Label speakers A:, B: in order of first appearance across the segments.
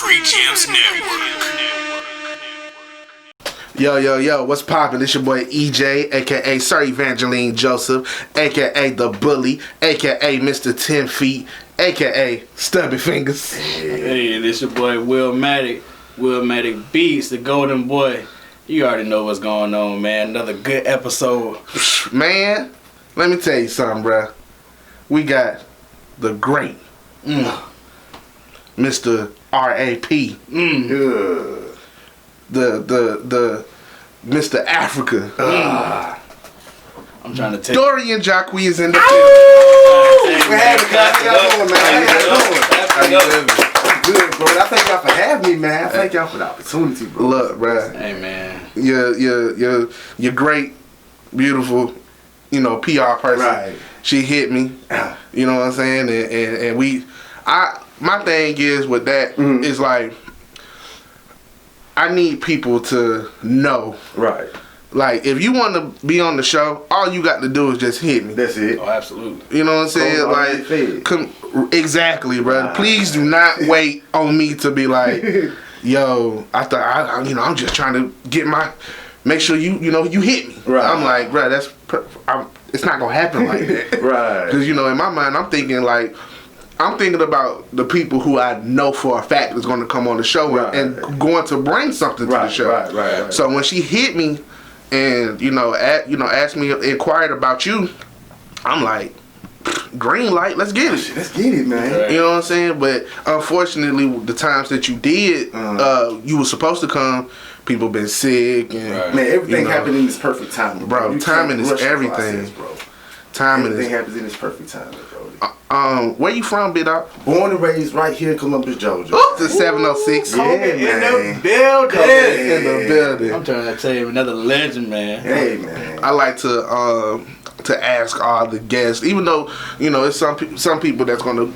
A: Street Gems Network.
B: Yo, what's poppin'? It's your boy EJ, aka Sir Evangeline Joseph, aka The Bully, aka Mr. 10 Feet, aka Stubby Fingers.
C: Hey, this your boy Willmatic Beats, the Golden Boy. You already know what's going on, man. Another good episode.
B: Man, let me tell you something, bruh. We got the great Mr. R.A.P. The Mr. Africa.
C: I'm trying to take
B: Dorion Jacqui is in the
D: How you doing? I'm good, bro. I thank y'all for having me, man. I thank y'all for the opportunity, bro.
B: Look, bruh.
C: Hey, man.
B: You're great, beautiful, PR person.
D: Right.
B: She hit me. You know what I'm saying? And my thing is with that is like, I need people to know.
D: Right.
B: Like, if you want to be on the show, all you got to do is just hit me.
D: That's it.
C: Oh, absolutely.
B: You know what I'm saying? Exactly, bro. Right. Please do not wait on me to be like, yo, I'm just trying to make sure you hit me.
D: Right.
B: I'm like, bro, it's not gonna happen like that.
D: Right.
B: Because in my mind, I'm thinking about the people who I know for a fact is going to come on the show and going to bring something to the show.
D: Right.
B: So when she hit me and asked me, inquired about you, I'm like, green light, let's get it.
D: Let's get it, man.
C: Right.
B: You know what I'm saying? But unfortunately, the times that you did, you were supposed to come. People been sick and
D: man, everything happened in this perfect timing,
B: bro. Timing is everything.
D: Everything happens in its perfect timing, bro.
B: Where you from, Big Dog?
D: Born and raised right here in Columbus, Georgia.
B: Ooh, the 706.
D: Yeah,
C: in
D: man.
C: the building.
B: In the building.
C: I'm trying to tell you, another legend, man.
D: Hey, man.
B: I like to ask all the guests, even though it's some people that's going to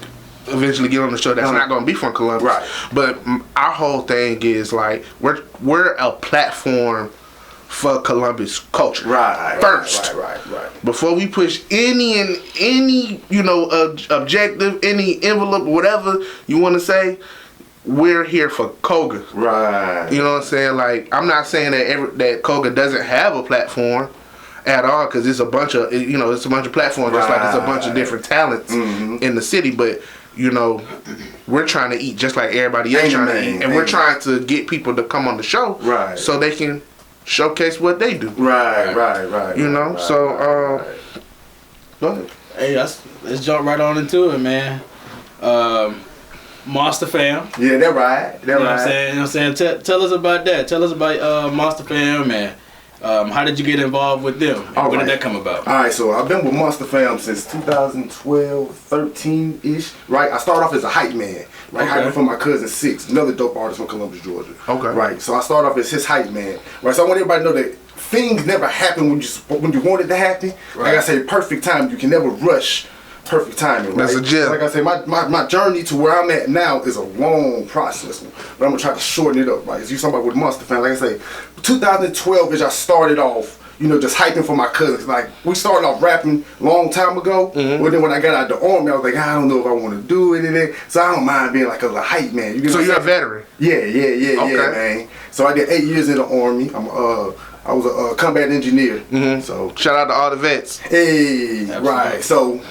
B: eventually get on the show that's not going to be from Columbus.
D: Right.
B: But our whole thing is like we're a platform for Columbus culture.
D: Right.
B: First.
D: Right.
B: Before we push any objective, any envelope, whatever you want to say, we're here for Koga.
D: Right.
B: You know what I'm saying? Like, I'm not saying that Koga doesn't have a platform at all, because it's a bunch of platforms, just like it's a bunch of different talents in the city, but we're trying to eat just like everybody else trying to eat, and we're trying to get people to come on the show so they can showcase what they do.
D: Right.
B: So go ahead.
C: Hey, let's jump right on into it, man. Monster Fam.
D: Yeah, they're right.
C: You know what I'm saying? Tell us about that. Tell us about Monster Fam, man. How did you get involved with them? When did that come about?
D: All right, so I've been with Monster Fam since 2012, 13-ish. Right, I started off as a hype man. Right, hyping for my cousin Six, another dope artist from Columbus, Georgia. Okay. Right, so I started off as his hype man. Right, so I want everybody to know that things never happen when you want it to happen. Right. Like I say, perfect time. You can never rush perfect timing. Right?
B: That's a gem.
D: Like I say, my journey to where I'm at now is a long process, but I'm gonna try to shorten it up. Right, as you talking about with Monster Fam, like I say, 2012 is I started off, just hyping for my cousins. Like, we started off rapping a long time ago, but then when I got out the army, I was like, I don't know if I want to do anything, so I don't mind being like a hype man.
B: So you're a veteran?
D: Yeah, man. So I did 8 years in the army. I was a combat engineer. So
B: shout out to all the vets.
D: Hey,
C: absolutely. Right.
D: So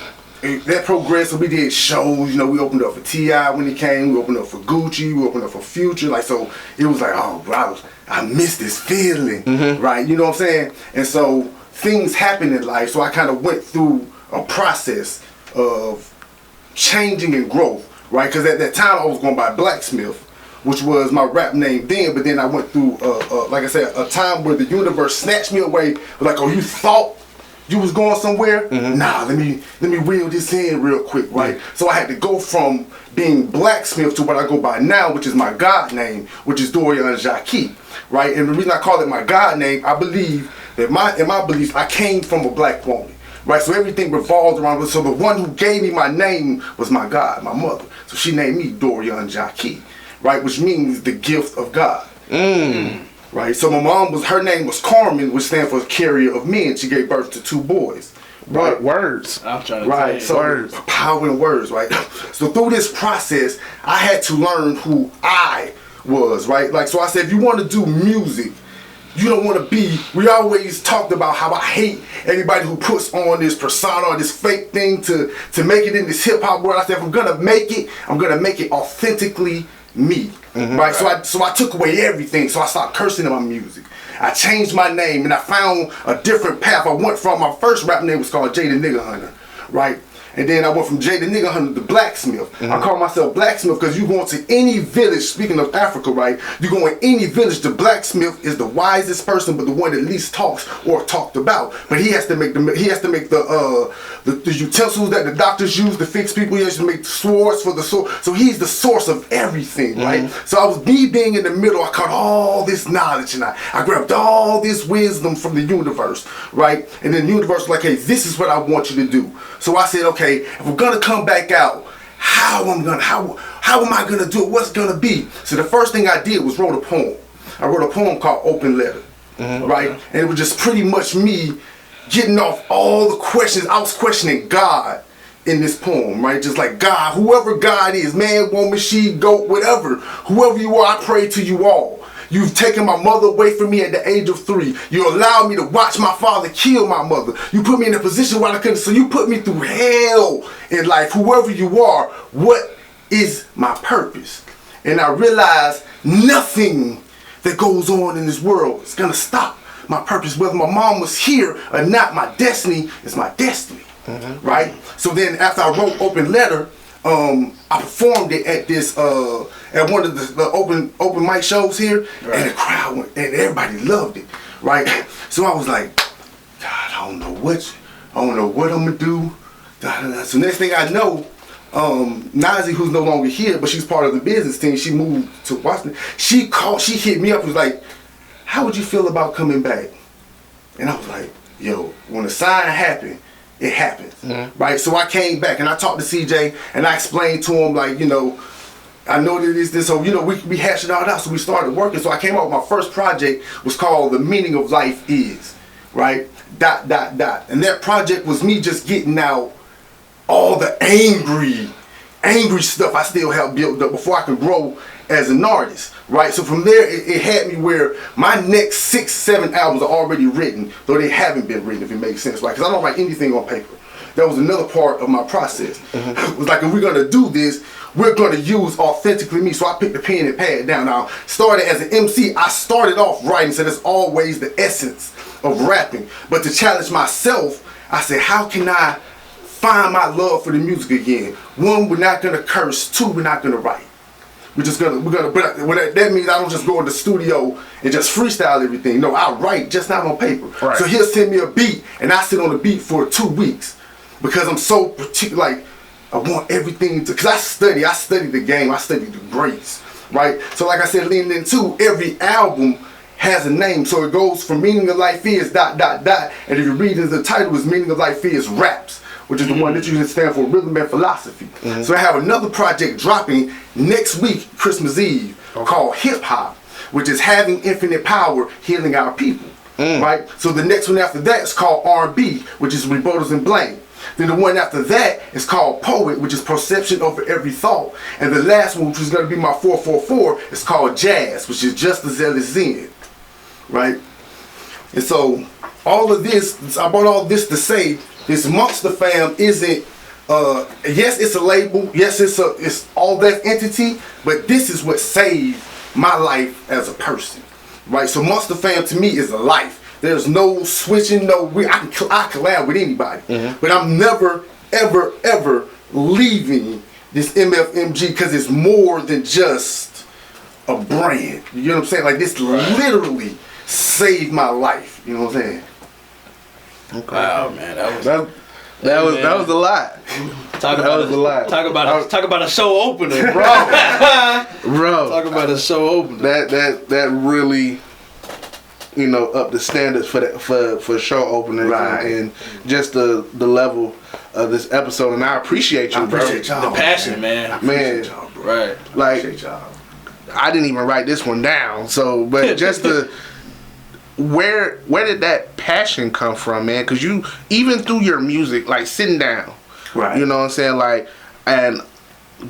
D: that progressed. So we did shows. We opened up for T.I. when he came. We opened up for Gucci. We opened up for Future. Like, so it was like, oh, bro, I miss this feeling. Right. You know what I'm saying? And so things happen in life. So I kind of went through a process of changing and growth. Right. Because at that time I was going by Blacksmith, which was my rap name then. But then I went through, like I said, a time where the universe snatched me away. Like, oh, you thought you was going somewhere? Nah, let me reel this in real quick, right? So I had to go from being Blacksmith to what I go by now, which is my God name, which is Dorion Jacqui, right? And the reason I call it my God name, I believe that in my belief, I came from a black woman, right? So everything revolves around it. So the one who gave me my name was my God, my mother. So she named me Dorion Jacqui, right? Which means the gift of God. Right, so my mom her name was Carmen, which stands for carrier of men. She gave birth to 2 boys.
B: Right. Words.
C: I'm trying to tell you.
D: So
B: words.
D: Power in words, right? So through this process, I had to learn who I was, right? Like, so I said, if you want to do music, you don't want to be, we always talked about how I hate everybody who puts on this persona or this fake thing to make it in this hip hop world. I said, if I'm going to make it, I'm going to make it authentically me, right? So I took away everything. So I stopped cursing in my music. I changed my name and I found a different path. I went from, my first rap name was called J the Nigga Hunter, right? And then I went from J the Nigga Hunter to Blacksmith. I call myself Blacksmith because you go into any village, speaking of Africa, right? You go in any village, the blacksmith is the wisest person, but the one that least talks or talked about. But he has to make the utensils that the doctors use to fix people. He has to make swords for the sword. So he's the source of everything, right? So I was me being in the middle, I caught all this knowledge and I grabbed all this wisdom from the universe, right? And then the universe was like, hey, this is what I want you to do. So I said, okay, if we're gonna come back out, how am I gonna do it? What's gonna be? So the first thing I did was wrote a poem. I wrote a poem called Open Letter, right? And it was just pretty much me getting off all the questions. I was questioning God in this poem, right? Just like God, whoever God is, man, woman, she, goat, whatever, whoever you are, I pray to you all. You've taken my mother away from me at the age of 3. You allowed me to watch my father kill my mother. You put me in a position where I couldn't, so you put me through hell in life. Whoever you are, what is my purpose? And I realized nothing that goes on in this world is gonna stop my purpose. Whether my mom was here or not, my destiny is my destiny, right? So then after I wrote Open Letter, I performed it at this at one of the open mic shows here, and the crowd went, and everybody loved it, right? So I was like, God, I don't know what I'm gonna do. So next thing I know, Nazi, who's no longer here, but she's part of the business team, she moved to Washington. She hit me up, was like, how would you feel about coming back? And I was like, yo, when the sign happened, it happens, right? So I came back and I talked to CJ and I explained to him, like, you know, I know that it's this, so, you know, we hashed it all out, so we started working. So I came out with my first project, was called The Meaning of Life Is, right? ... And that project was me just getting out all the angry stuff I still have built up before I could grow as an artist, right? So from there, it had me where my next 6, 7 albums are already written, though they haven't been written, if it makes sense, right? Because I don't write anything on paper. That was another part of my process. It was like, if we're gonna do this, we're gonna use authentically me. So I picked the pen and pad down. Now, started as an MC, I started off writing, so that's always the essence of rapping. But to challenge myself, I said, how can I find my love for the music again? 1, we're not gonna curse. 2, we're not gonna write. We're gonna, but that means I don't just go in the studio and just freestyle everything. No, I write, just not on paper. Right. So he'll send me a beat, and I sit on the beat for 2 weeks because I'm so particular. Like, I want everything to, because I study the game, I study the greats, right? So like I said, leaning into every album has a name. So it goes from Meaning of Life Is ... And if you read the title, is Meaning of Life Is Raps, which is the one that usually stands for Rhythm and Philosophy. So I have another project dropping next week, Christmas Eve, called Hip Hop, which is Having Infinite Power, Healing Our People, right? So the next one after that is called R&B, which is Rebuttals and Blame. Then the one after that is called Poet, which is Perception Over Every Thought. And the last one, which is going to be my 444, is called Jazz, which is Just as Well as Zen, right? And so all of this, I brought all this to say, this Monster Fam isn't, yes, it's a label, yes, it's all that entity, but this is what saved my life as a person, right? So Monster Fam to me is a life. There's no switching, I collab with anybody, but I'm never, ever, ever leaving this MFMG because it's more than just a brand. You know what I'm saying? Like, this literally saved my life. You know what I'm saying?
B: Okay.
C: Wow, man, that
B: was a lot.
C: Talk about a show opener, bro.
B: Bro.
C: Talk about a show opener.
B: That really, you know, up the standards for show openers, right. and just the level of this episode. And I appreciate you, bro.
C: The passion, man.
B: Man,
D: y'all, bro.
C: Right.
B: Like,
D: appreciate y'all.
B: I didn't even write this one down. So, but just the where did that passion come from, man? Because you, even through your music, like sitting down,
D: right?
B: You know what I'm saying, like, and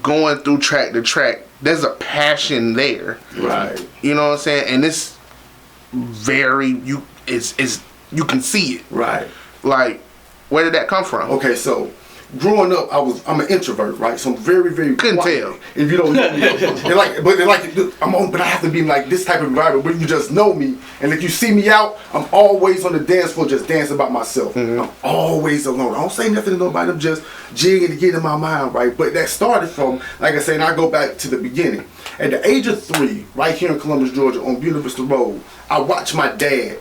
B: going through track to track, there's a passion there.
D: Right.
B: You know what I'm saying? And it's very you can see it.
D: Right.
B: Like, where did that come from?
D: Okay, so growing up, I'm an introvert, right? So I'm very, very
B: Couldn't
D: quiet.
B: tell.
D: If you don't know me, but I have to be in like this type of environment where you just know me, and if you see me out, I'm always on the dance floor just dancing about myself.
B: Mm-hmm.
D: I'm always alone. I don't say nothing to nobody. I'm just jigging to get in my mind, right? But that started from, like I said, and I go back to the beginning. At the age of 3, right here in Columbus, Georgia, on Buena Vista Road, I watched my dad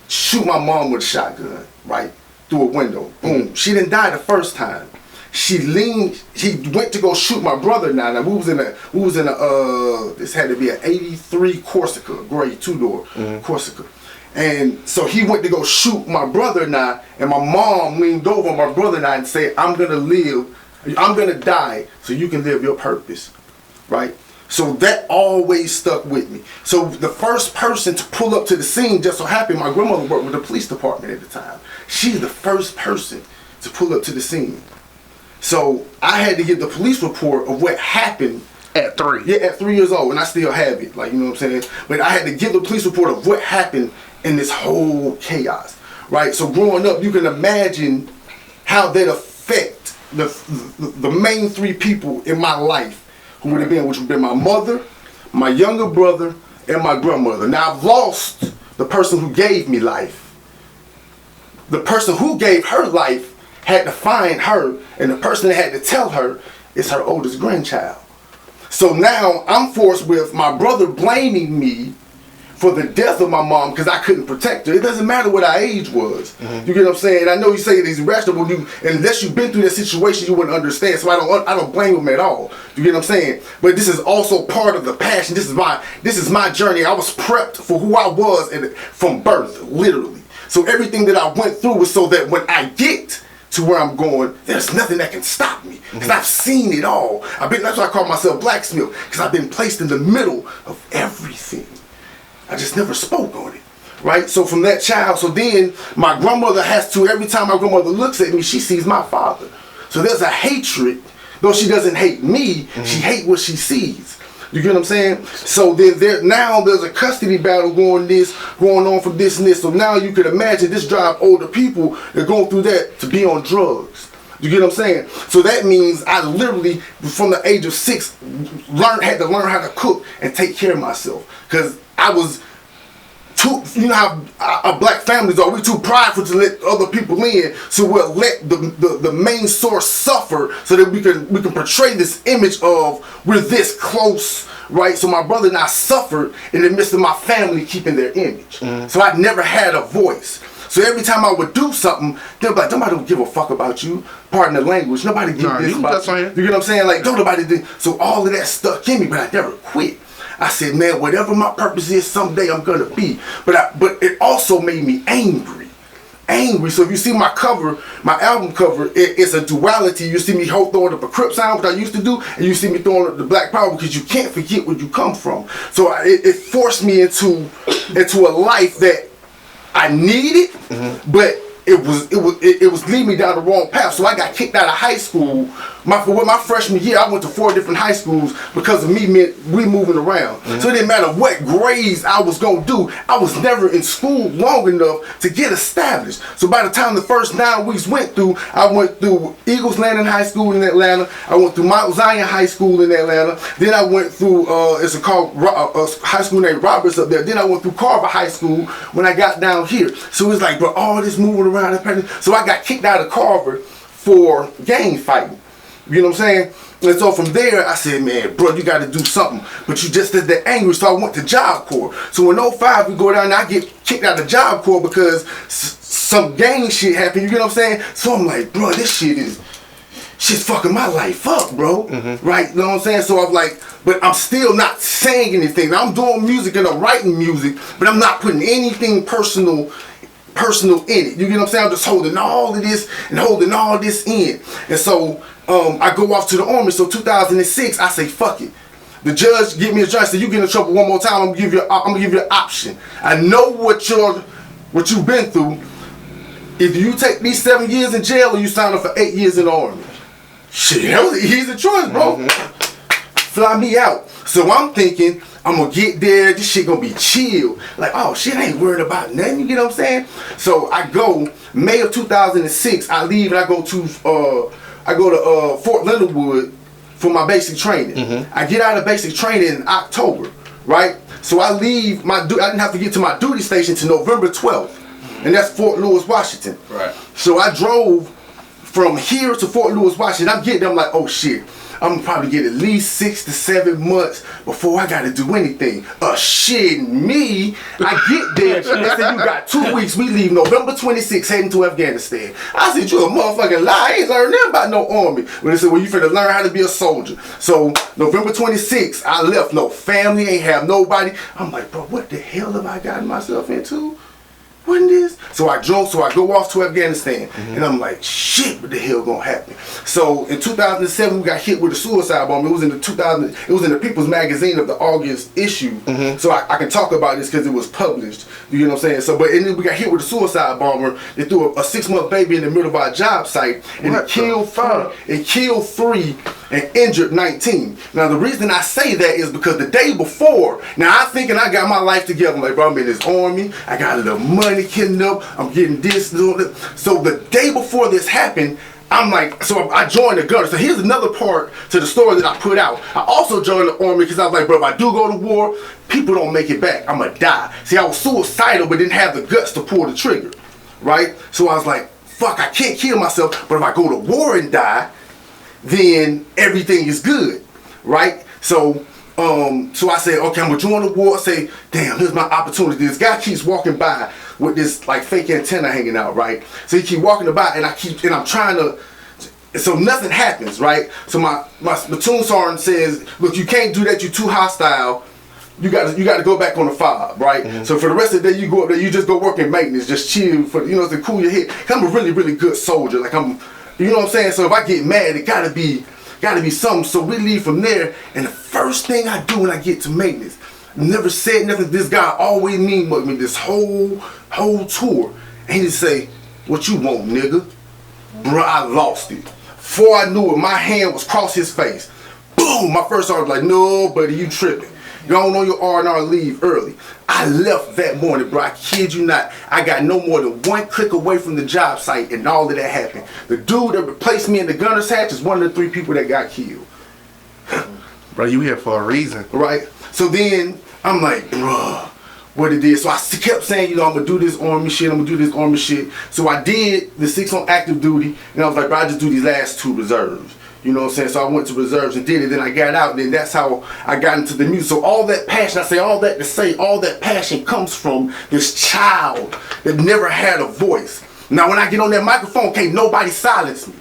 D: shoot my mom with a shotgun, right? Through a window. Boom. She didn't die the first time. He went to go shoot my brother now. Now we was in a this had to be an 83 Corsica, gray 2-door Corsica. And so he went to go shoot my brother now, and my mom leaned over my brother now and said, I'm gonna die so you can live your purpose. Right? So that always stuck with me. So the first person to pull up to the scene, just so happened, my grandmother worked with the police department at the time. She's the first person to pull up to the scene. So I had to give the police report of what happened.
B: At 3.
D: Yeah, at 3 years old, and I still have it. Like, you know what I'm saying? But I had to give the police report of what happened in this whole chaos. Right? So growing up, you can imagine how that affect the main 3 people in my life. Who would have been, which would have been my mother, my younger brother, and my grandmother. Now I've lost the person who gave me life. The person who gave her life had to find her, and the person that had to tell her is her oldest grandchild. So now I'm forced with my brother blaming me for the death of my mom because I couldn't protect her. It doesn't matter what our age was. You get what I'm saying? I know you say it's irrational, unless you've been through that situation, you wouldn't understand. So I don't blame him at all. You get what I'm saying? But this is also part of the passion. This is my journey. I was prepped for who I was from birth, literally. So everything that I went through was so that when I get to where I'm going, there's nothing that can stop me. Because I've seen it all. That's why I call myself blacksmith, because I've been placed in the middle of everything. I just never spoke on it, right? So from that child, so then my grandmother has to, every time my grandmother looks at me, she sees my father. So there's a hatred, though she doesn't hate me, she hates what she sees. You get what I'm saying? So then there's a custody battle going on for this and this. So now you can imagine this drive older people that are going through that to be on drugs. You get what I'm saying? So that means I literally, from the age of 6, had to learn how to cook and take care of myself. Because I was too, you know how our black families are, we're too prideful to let other people in, so we'll let the main source suffer so that we can portray this image of we're this close, right? So my brother and I suffered in the midst of my family keeping their image. So I never had a voice. So every time I would do something, they'd be like, nobody would give a fuck about you. Pardon the language. Nobody give this about you. You get what I'm saying? Like, don't nobody do. So all of that stuck in me, but I never quit. I said, man, whatever my purpose is, someday I'm gonna be. But it also made me angry. So if you see my cover, my album cover, it's a duality. You see me throwing up a Crip sound, which I used to do, and you see me throwing up the Black Power, because you can't forget where you come from. So it forced me into a life that I needed, but it was leading me down the wrong path. So I got kicked out of high school. My freshman year, I went to 4 different high schools because of we moving around. So it didn't matter what grades I was gonna do. I was never in school long enough to get established. So by the time the first 9 weeks went through, I went through Eagles Landing High School in Atlanta. I went through Mount Zion High School in Atlanta. Then I went through a high school named Roberts up there. Then I went through Carver High School when I got down here. So it's like, bro, all this moving around. So I got kicked out of Carver for gang fighting. You know what I'm saying? And so from there, I said, man, bro, you got to do something. But you just did that angry, so I went to Job Corps. So in 05, we go down and I get kicked out of Job Corps because some gang shit happened. You get what I'm saying? So I'm like, bro, this shit's fucking my life up, bro. Right? You know what I'm saying? So I'm like, but I'm still not saying anything. Now, I'm doing music and I'm writing music, but I'm not putting anything personal in it. You get what I'm saying? I'm just holding all of this and holding all this in. And so I go off to the Army. So 2006, I say, fuck it. The judge give me a judge, say, you get in trouble one more time, I'm gonna give you an option. I know what you've been through. If you take these 7 years in jail or you sign up for 8 years in the Army. Shit, that was an easy choice, bro. fly me out. So I'm thinking, I'm gonna get there, this shit gonna be chill. Like, oh shit, I ain't worried about nothing, you get what I'm saying? So I go, May of 2006, I leave and I go to Fort Leonard Wood for my basic training. I get out of basic training in October, right? So I leave I didn't have to get to my duty station till November 12th. And that's Fort Lewis, Washington.
C: Right.
D: So I drove from here to Fort Lewis, Washington. I'm getting there, I'm like, oh shit, I'm gonna probably get at least 6 to 7 months before I gotta do anything. Shit, me, I get there, they said you got 2 weeks, we leave November 26th heading to Afghanistan. I said, you a motherfucking lie, I ain't learned nothing about no army. But they said, well, you finna learn how to be a soldier. So November 26th, I left, no family, ain't have nobody. I'm like, bro, what the hell have I gotten myself into? What is this? So I go off to Afghanistan, and I'm like, shit, what the hell gonna happen? So in 2007, we got hit with a suicide bomb. It was in the People's Magazine of the August issue. So I can talk about this because it was published. You know what I'm saying? So, and then we got hit with a suicide bomber. They threw a 6-month baby in the middle of our job site, and it killed 3 and injured 19. Now the reason I say that is because the day before, now I'm thinking I got my life together. I'm like, bro, I'm in this army, I got a little money getting up, I'm getting this, doing that. So the day before this happened, I'm like, so I joined the gunner. So here's another part to the story that I put out. I also joined the army because I was like, bro, if I do go to war, people don't make it back, I'm gonna die. See, I was suicidal but didn't have the guts to pull the trigger, right? So I was like, fuck, I can't kill myself, but if I go to war and die, then everything is good, right? So I said, okay, I'm gonna join the war. I say, damn, here's my opportunity. This guy keeps walking by with this like fake antenna hanging out, right? So he keep walking by, and I'm trying to. So nothing happens, right? So my platoon sergeant says, look, you can't do that. You're too hostile. You got to go back on the fob, right? So for the rest of the day, you go up there, you just go work in maintenance, just chill for to cool your head. I'm a really, really good soldier. Like you know what I'm saying? So if I get mad, it gotta be something. So we leave from there, and the first thing I do when I get to maintenance, never said nothing. This guy always mean with me this whole tour, and he just say, "What you want, nigga?" Bro, I lost it. Before I knew it, my hand was across his face. Boom! My first sergeant was like, "No, buddy, you tripping. Go on your R&R, leave early." I left that morning, bro. I kid you not. I got no more than 1 click away from the job site, and all of that happened. The dude that replaced me in the gunner's hatch is one of the 3 people that got killed.
B: Bro, you here for a reason.
D: Right? So then, I'm like, bruh, what it is. So I kept saying, I'm going to do this army shit, So I did the 6 on active duty, and I was like, bro, I just do these last 2 reserves. You know what I'm saying? So I went to reserves and did it. Then I got out, and then that's how I got into the music. So all that passion, I say all that to say, all that passion comes from this child that never had a voice. Now when I get on that microphone, can't nobody silence me.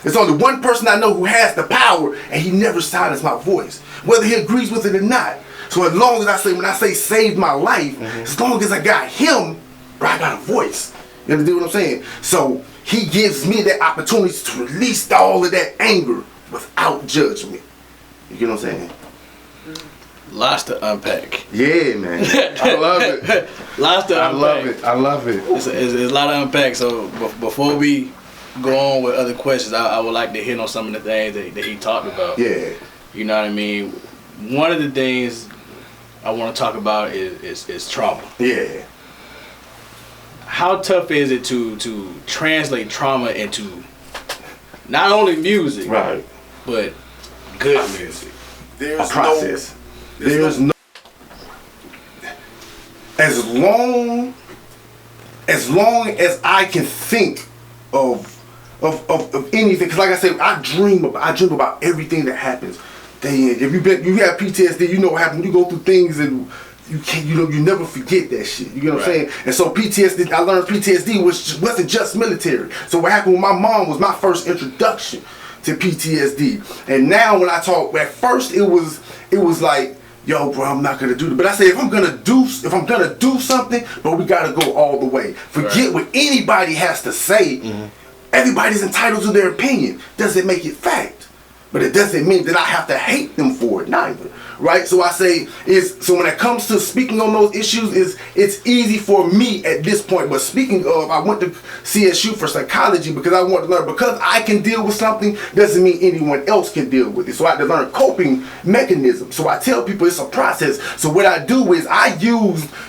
D: There's only one person I know who has the power, and he never silenced my voice, whether he agrees with it or not. So as long as when I say saved my life, as long as I got him, bro, I got a voice. You understand what I'm saying? So he gives me that opportunity to release all of that anger without judgment. You get what I'm saying?
C: Lots to unpack.
D: Yeah, man. I love it.
C: Lots to unpack.
B: I love it.
C: It's a lot to unpack. So before we go on with other questions, I would like to hit on some of the things that he talked about.
D: Yeah.
C: You know what I mean? One of the things I want to talk about is trauma.
D: Yeah.
C: How tough is it to translate trauma into not only music,
D: Right,
C: but good music?
D: There's a process. There's no. As long as I can think of anything, because like I said, I dream about everything that happens. If you have PTSD, you know what happens. You go through things and you never forget that shit. You know what I'm saying? And so PTSD, I learned PTSD wasn't just military. So what happened with my mom was my first introduction to PTSD. And now when I talk, at first it was like, yo, bro, I'm not gonna do it. But I say if I'm gonna do something, but we gotta go all the way. Forget what anybody has to say. Everybody's entitled to their opinion. Doesn't make it fact. But it doesn't mean that I have to hate them for it neither. right? So I say so when it comes to speaking on those issues, it's easy for me at this point. But speaking of, I went to CSU for psychology because I want to learn. Because I can deal with something doesn't mean anyone else can deal with it. So I had to learn coping mechanisms. So I tell people it's a process. So what I do is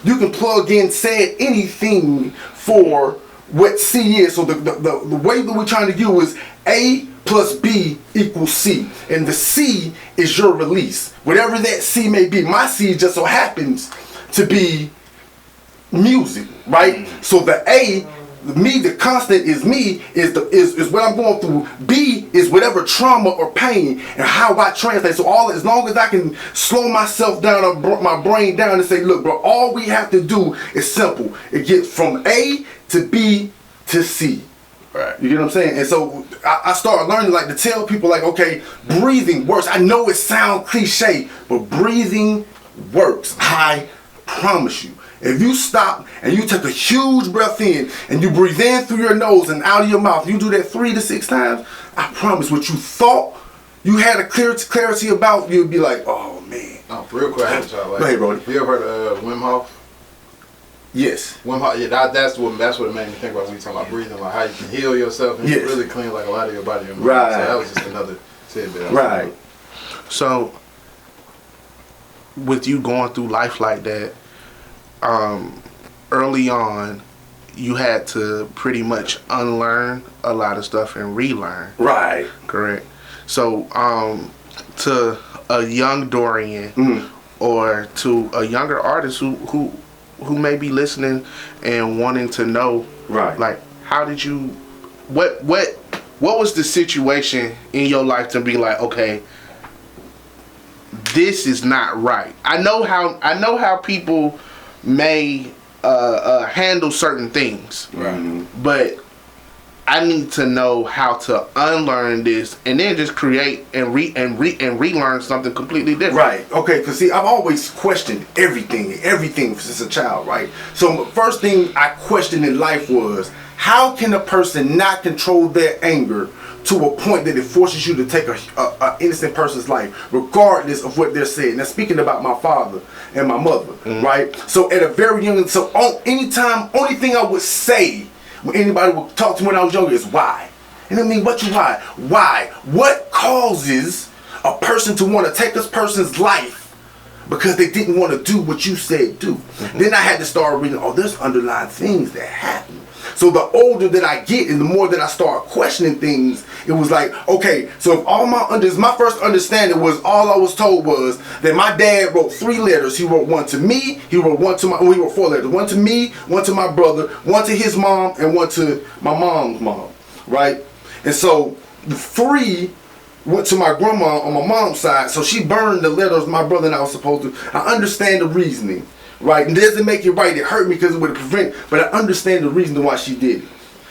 D: you can plug in said anything for what C is. So the way that we're trying to do is A plus B equals C. And the C is your release. Whatever that C may be. My C just so happens to be music, right? So the A, me, the constant is me, is what I'm going through. B is whatever trauma or pain and how I translate. So as long as I can slow myself down or my brain down and say, look, bro, all we have to do is simple. It gets from A to B to C.
B: Right.
D: You get what I'm saying? And so I started learning, like, to tell people, like, okay, breathing works. I know it sounds cliche, but breathing works. I promise you. If you stop and you take a huge breath in and you breathe in through your nose and out of your mouth, you do that 3 to 6 times, I promise what you thought you had a clarity about, you'll be like, oh, man.
E: Oh, real quick, I have to try.
D: Go ahead, Brody.
E: You ever heard of Wim Hof?
D: Yes.
E: Wim Hof, yeah, that's what it made me think about when you talking about breathing, like how you can heal yourself and
D: Yes.
E: really clean like a lot of your body. And
D: Right.
E: So that was just another tidbit.
D: Right.
B: So, with you going through life like that, early on, you had to pretty much unlearn a lot of stuff and relearn.
D: Right.
B: Correct. So, to a young Dorian or to a younger artist who may be listening and wanting to know,
D: Right.
B: like, how did you, what was the situation in your life to be like, okay, this is not right. I know how people may handle certain things,
D: Right.
B: but I need to know how to unlearn this and then just create and relearn something completely different.
D: Right. Okay. Because see, I've always questioned everything since a child. Right. So first thing I questioned in life was, how can a person not control their anger to a point that it forces you to take a innocent person's life, regardless of what they're saying? Now, speaking about my father and my mother, right? So at a very young, only thing I would say when anybody would talk to me when I was younger is why. And I mean, what you why? Why? What causes a person to want to take this person's life because they didn't want to do what you said do? Then I had to start reading, there's underlying things that happen. So the older that I get and the more that I start questioning things, it was like, okay, so if my first understanding was, all I was told was that my dad wrote 3 letters. He wrote one to me, he wrote 4 letters. One to me, one to my brother, one to his mom, and one to my mom's mom, right? And so the 3 went to my grandma on my mom's side, so she burned the letters my brother and I was supposed to. I understand the reasoning. Right, and it doesn't make it right. It hurt me because it would prevent, but I understand the reason why she did it.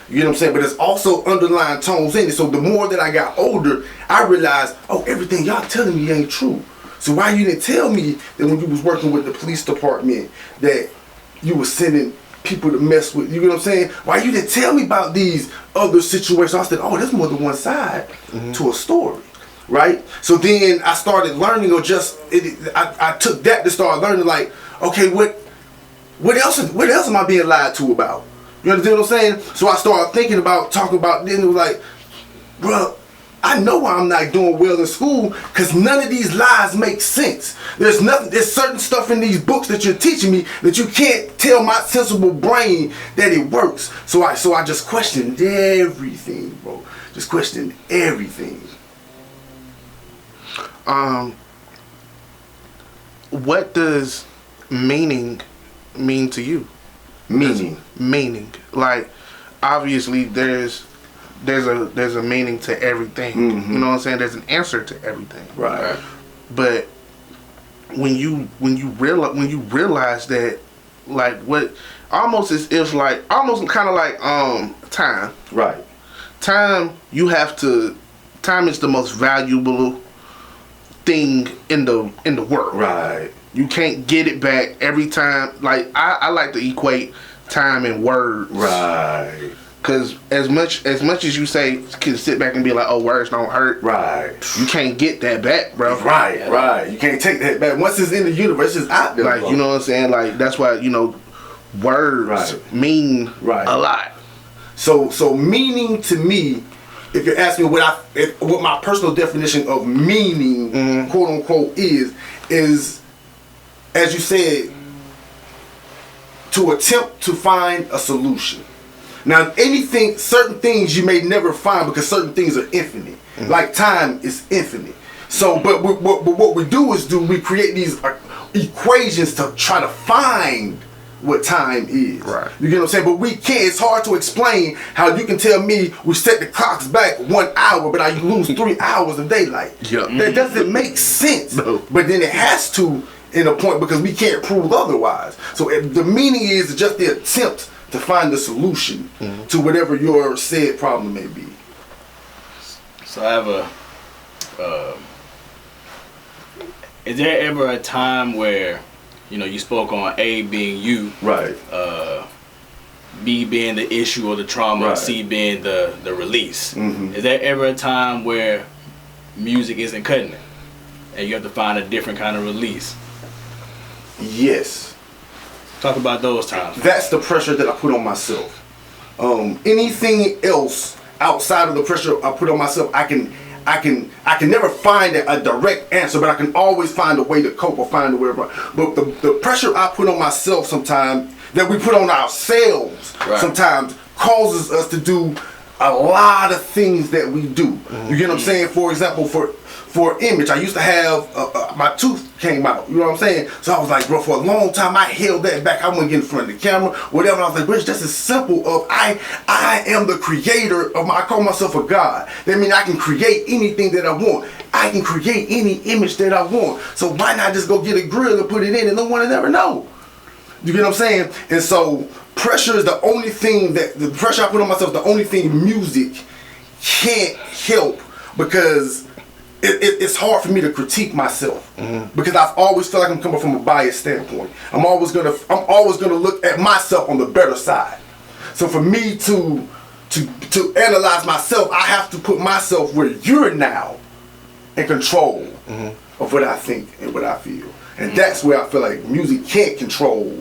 D: You know what I'm saying? But there's also underlying tones in it. So the more that I got older, I realized, everything y'all telling me ain't true. So why you didn't tell me that when you was working with the police department that you was sending people to mess with, you know what I'm saying? Why you didn't tell me about these other situations? I said, there's more than one side to a story. Right? So then I started learning, I took that to start learning, like, okay, what else am I being lied to about? You understand what I'm saying? So I started talking about, then it was like, bro, I know why I'm not doing well in school, because none of these lies make sense. There's certain stuff in these books that you're teaching me that you can't tell my sensible brain that it works. So I just questioned everything, bro. Just questioned everything.
B: What does meaning mean to you? Meaning. Like, obviously there's a meaning to everything. You know what I'm saying? There's an answer to everything.
D: Right.
B: But when you realize that, like, what almost kind of like time.
D: Right.
B: Time is the most valuable thing in the world.
D: Right.
B: You can't get it back every time. Like, I like to equate time and words.
D: Right.
B: Because as much as you say, can sit back and be like, oh, words don't hurt.
D: Right.
B: You can't get that back, bro.
D: Right. You can't take that back. Once it's in the universe, it's out there.
B: Like,
D: bro.
B: you know what I'm saying? Like, that's why, words mean a lot.
D: So meaning to me, if you're asking me what my personal definition of meaning, quote unquote, is as you said, to attempt to find a solution. Now, certain things you may never find because certain things are infinite. Like time is infinite. So, but what we do is we create these equations to try to find what time is.
B: Right.
D: You get what I'm saying? But we can't. It's hard to explain how you can tell me we set the clocks back 1 hour, but I lose 3 hours of daylight.
B: Yep.
D: That doesn't make sense.
B: No.
D: But then it has to in a point because we can't prove otherwise. So the meaning is just the attempt to find the solution to whatever your said problem may be.
C: So I have is there ever a time where, you spoke on A being you,
D: Right.
C: B being the issue or the trauma,
D: Right.
C: C being the release. Is there ever a time where music isn't cutting it and you have to find a different kind of release?
D: Yes.
C: Talk about those times.
D: That's the pressure that I put on myself. Anything else outside of the pressure I put on myself, I can never find a direct answer, but I can always find a way to cope or find a way to. But the pressure I put on myself sometimes, that we put on ourselves, sometimes causes us to do a lot of things that we do. You get what I'm saying? For example, for image, I used to have my tooth came out. You know what I'm saying? So I was like, bro, for a long time I held that back. I wouldn't get in front of the camera, whatever. And I was like, Rich, that's as simple of I am the creator of I call myself a god. That means I can create anything that I want. I can create any image that I want. So why not just go get a grill and put it in and no one will ever know? You get what I'm saying? And so pressure is the only thing the pressure I put on myself is the only thing music can't help, because it's hard for me to critique myself because I've always felt like I'm coming from a biased standpoint. I'm always gonna look at myself on the better side. So for me to analyze myself, I have to put myself where you're now in control of what I think and what I feel, and that's where I feel like music can't control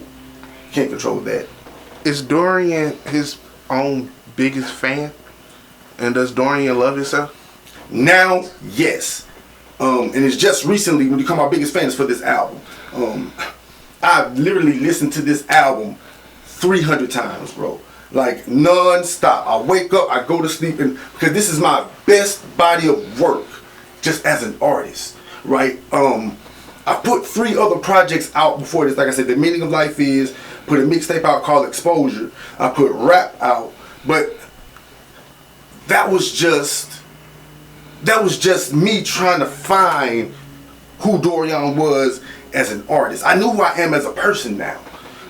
D: that.
B: Is Dorion his own biggest fan? And does Dorion love himself?
D: Now, yes. And it's just recently when you come, my biggest fan is for this album. I've literally listened to this album 300 times, bro. Like non-stop. I wake up, I go to sleep, and because this is my best body of work just as an artist, right? I put 3 other projects out before this. Like I said, The Meaning of Life Is, put a mixtape out called Exposure. I put rap out, but that was just me trying to find who Dorion was as an artist. I knew who I am as a person now,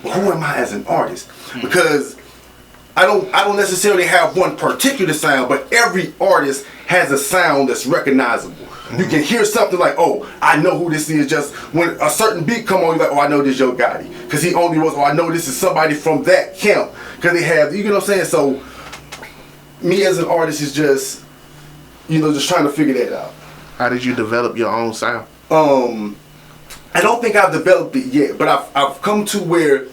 D: but who am I as an artist? Because I don't necessarily have one particular sound, but every artist has a sound that's recognizable. You can hear something like, oh, I know who this is just when a certain beat come on, you're like, oh, I know this Yo Gotti. Because he only was, oh, I know this is somebody from that camp. Because they have, you know what I'm saying? So me as an artist is just, just trying to figure that out.
B: How did you develop your own sound?
D: I don't think I've developed it yet, but I've come to where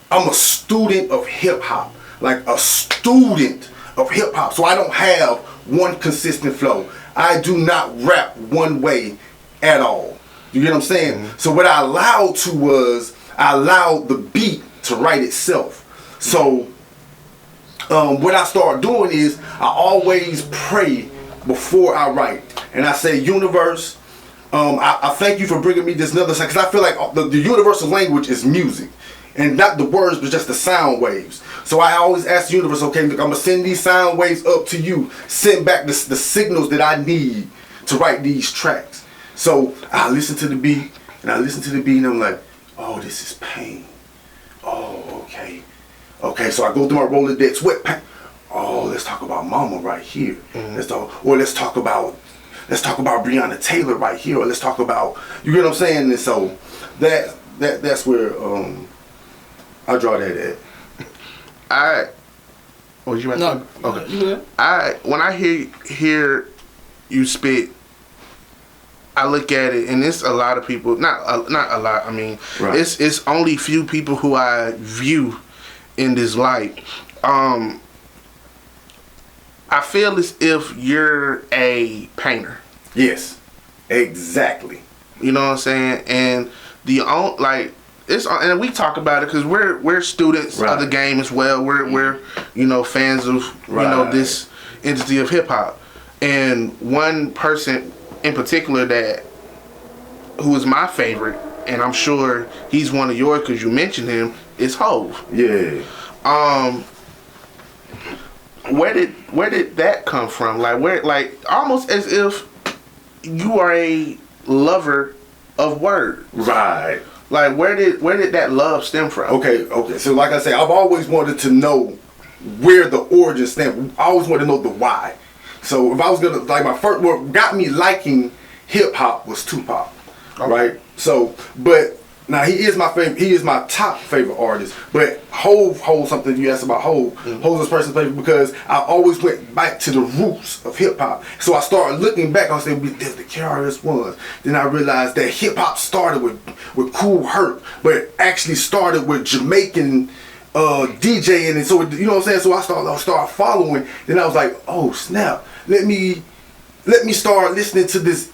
D: I'm a student of hip hop, like a student of hip hop. So I don't have one consistent flow. I do not rap one way at all. You get what I'm saying? So what I allowed to was I allowed the beat to write itself. So what I start doing is I always pray before I write, and I say, universe, I thank you for bringing me this another sound, because I feel like the universal language is music, and not the words, but just the sound waves. So I always ask the universe, okay, look, I'm gonna send these sound waves up to you, send back the signals that I need to write these tracks. So I listen to the beat, and and I'm like, oh, this is pain. Oh, okay. Okay, so I go through my Rolodex. What pain? Oh, let's talk about Mama right here. Let's talk about Breonna Taylor right here. Or let's talk about, you get what I'm saying? And so that's where I draw that at.
B: Oh, you about
C: No,
B: to? Okay.
C: you good?
B: When I hear you spit, I look at it, and it's a lot of people. Not a lot. I mean,
D: Right.
B: it's only few people who I view in this light. I feel as if you're a painter.
D: Yes, exactly.
B: You know what I'm saying? And and we talk about it because we're students of the game as well. We're fans of this entity of hip hop. And one person in particular who is my favorite, and I'm sure he's one of yours because you mentioned him, is Hove.
D: Yeah.
B: Where did that come from? Almost as if you are a lover of words.
D: Right.
B: Like where did that love stem from?
D: Okay. So like I say, I've always wanted to know where the origin stem. I always wanted to know the why. So if I was gonna what got me liking hip hop was Tupac, right? So, but now he is my favorite. He is my top favorite artist. But Hove holds something. You asked about Hove. Hove's this person's favorite because I always went back to the roots of hip hop. So I started looking back. I was saying, "There's the KRS Ones." Then I realized that hip hop started with Cool Herc, but it actually started with Jamaican DJing, and so you know what I'm saying. So I started following. Then I was like, "Oh snap! Let me start listening to this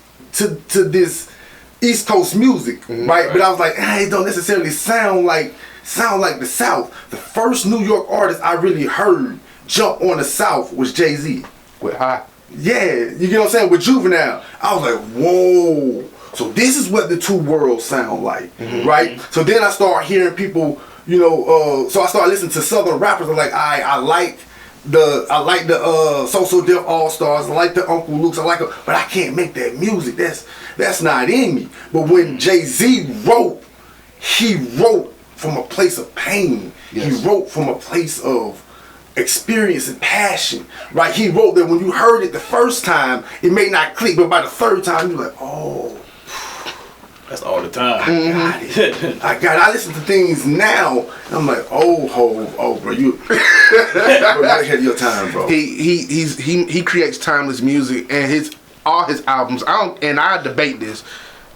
D: East Coast music, right?" But I was like, it don't necessarily sound like the South. The first New York artist I really heard jump on the South was Jay-Z.
B: With High.
D: Yeah, you get what I'm saying? With Juvenile. I was like, whoa. So this is what the two worlds sound like, right? So then I start hearing people, so I started listening to Southern rappers. I'm like, I like the So Def All Stars. I like the Uncle Luke's. but I can't make that music. That's not in me. But when Jay-Z wrote, he wrote from a place of pain.
B: Yes.
D: He wrote from a place of experience and passion, right? He wrote that when you heard it the first time, it may not click, but by the third time, you're like, oh.
C: That's all the time.
D: I got it. I listen to things now, and I'm like, bro, you bro, ahead of your time, bro.
B: He creates timeless music, and all his albums. I debate this.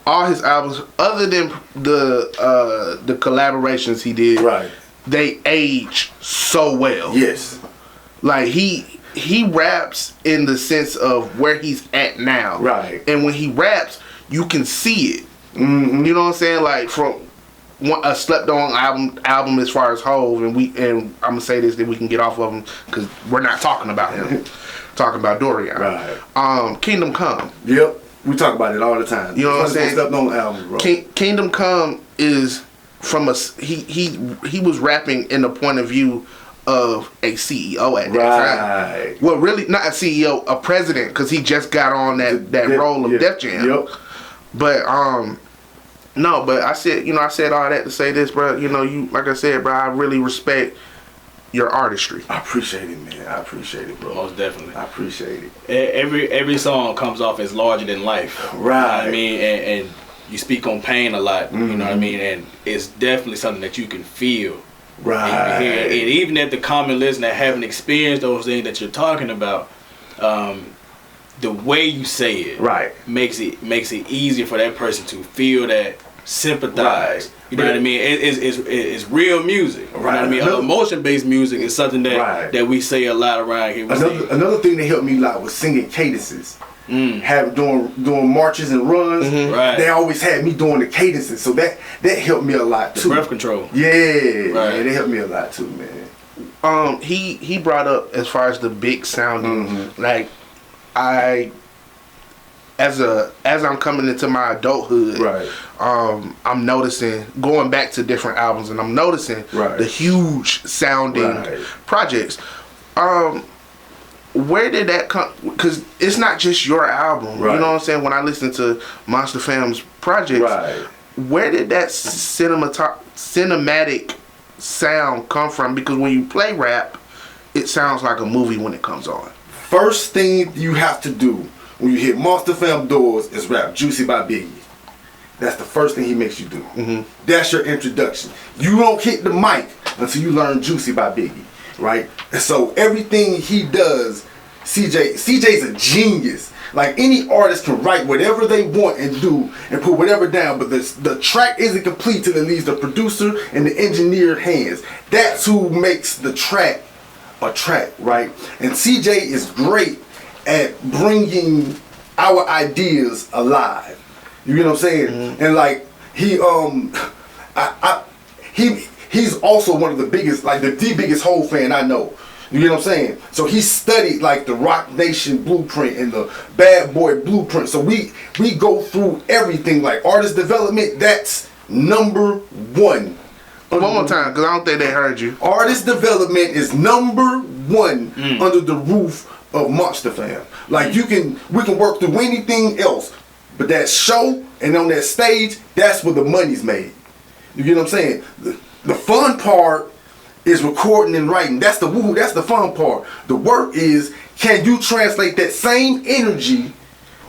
B: All his albums, other than the collaborations he did,
D: right,
B: they age so well.
D: Yes, like
B: he raps in the sense of where he's at now,
D: right,
B: and when he raps, you can see it. You know what I'm saying? Like from a slept on album as far as Hove, and I'm gonna say this, then we can get off of him because we're not talking about him. Talking about Dorion.
D: Right.
B: Kingdom Come.
D: Yep. We talk about it all the time.
B: You know what I'm saying?
D: Slept on album, bro.
B: Kingdom Come is from he was rapping in the point of view of a CEO at that time. Well, really not a CEO, a president, because he just got on that role of Def Jam.
D: Yep.
B: But no, but I said all that to say this, bro. You like I said, bro, I really respect your artistry.
D: I appreciate it, man. I appreciate it, bro.
C: Most definitely.
D: I appreciate it.
C: Every song comes off as larger than life.
D: Right.
C: You know what I mean? And you speak on pain a lot. You know what I mean? And it's definitely something that you can feel.
D: Right.
C: And you can hear. And even if the common listener haven't experienced those things that you're talking about, the way you say it makes it easier for that person to feel that, sympathize.
D: Right.
C: You know what I mean? It's real music. You know what I mean? Emotion-based music is something that we say a lot around here.
D: Another thing that helped me a lot was singing cadences. Doing marches and runs.
C: Right.
D: They always had me doing the cadences, so that helped me a lot too.
C: The breath control.
D: Yeah,
C: right.
D: Man, they helped me a lot too, man.
B: He brought up as far as the big sounding, like as I'm coming into my adulthood,
D: right.
B: I'm noticing, going back to different albums, and I'm noticing the huge sounding projects. Where did that come? Because it's not just your album. You know what I'm saying? When I listen to Monster Fam's projects, where did that cinematic sound come from? Because when you play rap, it sounds like a movie when it comes on.
D: First thing you have to do when you hit Monster Fam doors is rap Juicy by Biggie. That's the first thing he makes you do. That's your introduction. You don't hit the mic until you learn Juicy by Biggie. right? And so everything he does, CJ's a genius. Like any artist can write whatever they want and do and put whatever down, but the track isn't complete till it leaves the producer and the engineer hands. That's who makes the track a track, right? And CJ is great at bringing our ideas alive. You get what I'm saying? And like he's also one of the biggest, like the biggest Hov fan I know. You get what I'm saying? So he studied like the Rock Nation blueprint and the Bad Boy blueprint. So we go through everything, like artist development. That's number one.
B: One more time, because I don't think they heard you.
D: Artist development is number one under the roof of Monster Fam. Like we can work through anything else, but that show and on that stage, that's where the money's made. You get what I'm saying? The fun part is recording and writing. That's the woo. That's the fun part. The work is, can you translate that same energy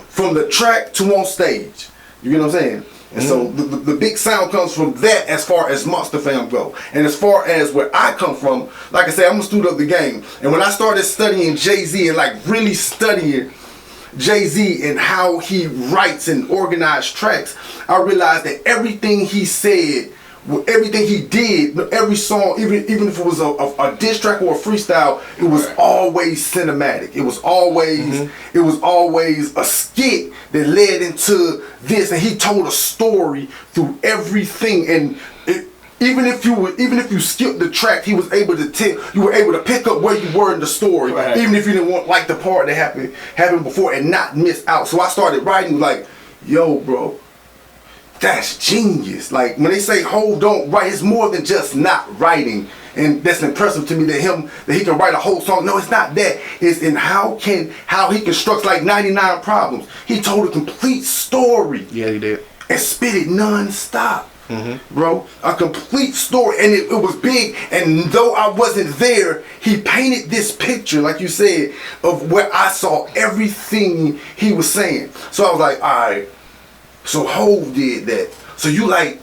D: from the track to on stage? You get what I'm saying? And so the big sound comes from that as far as Monster Fam go. And as far as where I come from, like I said, I'm a student of the game. And when I started studying Jay-Z and like really studying Jay-Z and how he writes and organizes tracks, I realized that everything he said, everything he did, every song, even if it was a diss track or a freestyle, it was always cinematic. It was always a skit that led into this, and he told a story through everything. And even if you skipped the track, he was able to tell. You were able to pick up where you were in the story, even if you didn't want like the part that happened before and not miss out. So I started writing like, yo, bro. That's genius. Like when they say Hov don't write, it's more than just not writing, and that's impressive to me that he can write a whole song. No, it's not that. It's in how he constructs like 99 Problems. He told a complete story.
B: Yeah, he did.
D: And spit it non-stop, bro. A complete story, and it was big. And though I wasn't there, he painted this picture, like you said, of where I saw everything he was saying. So I was like, all right. So Hov did that. So you like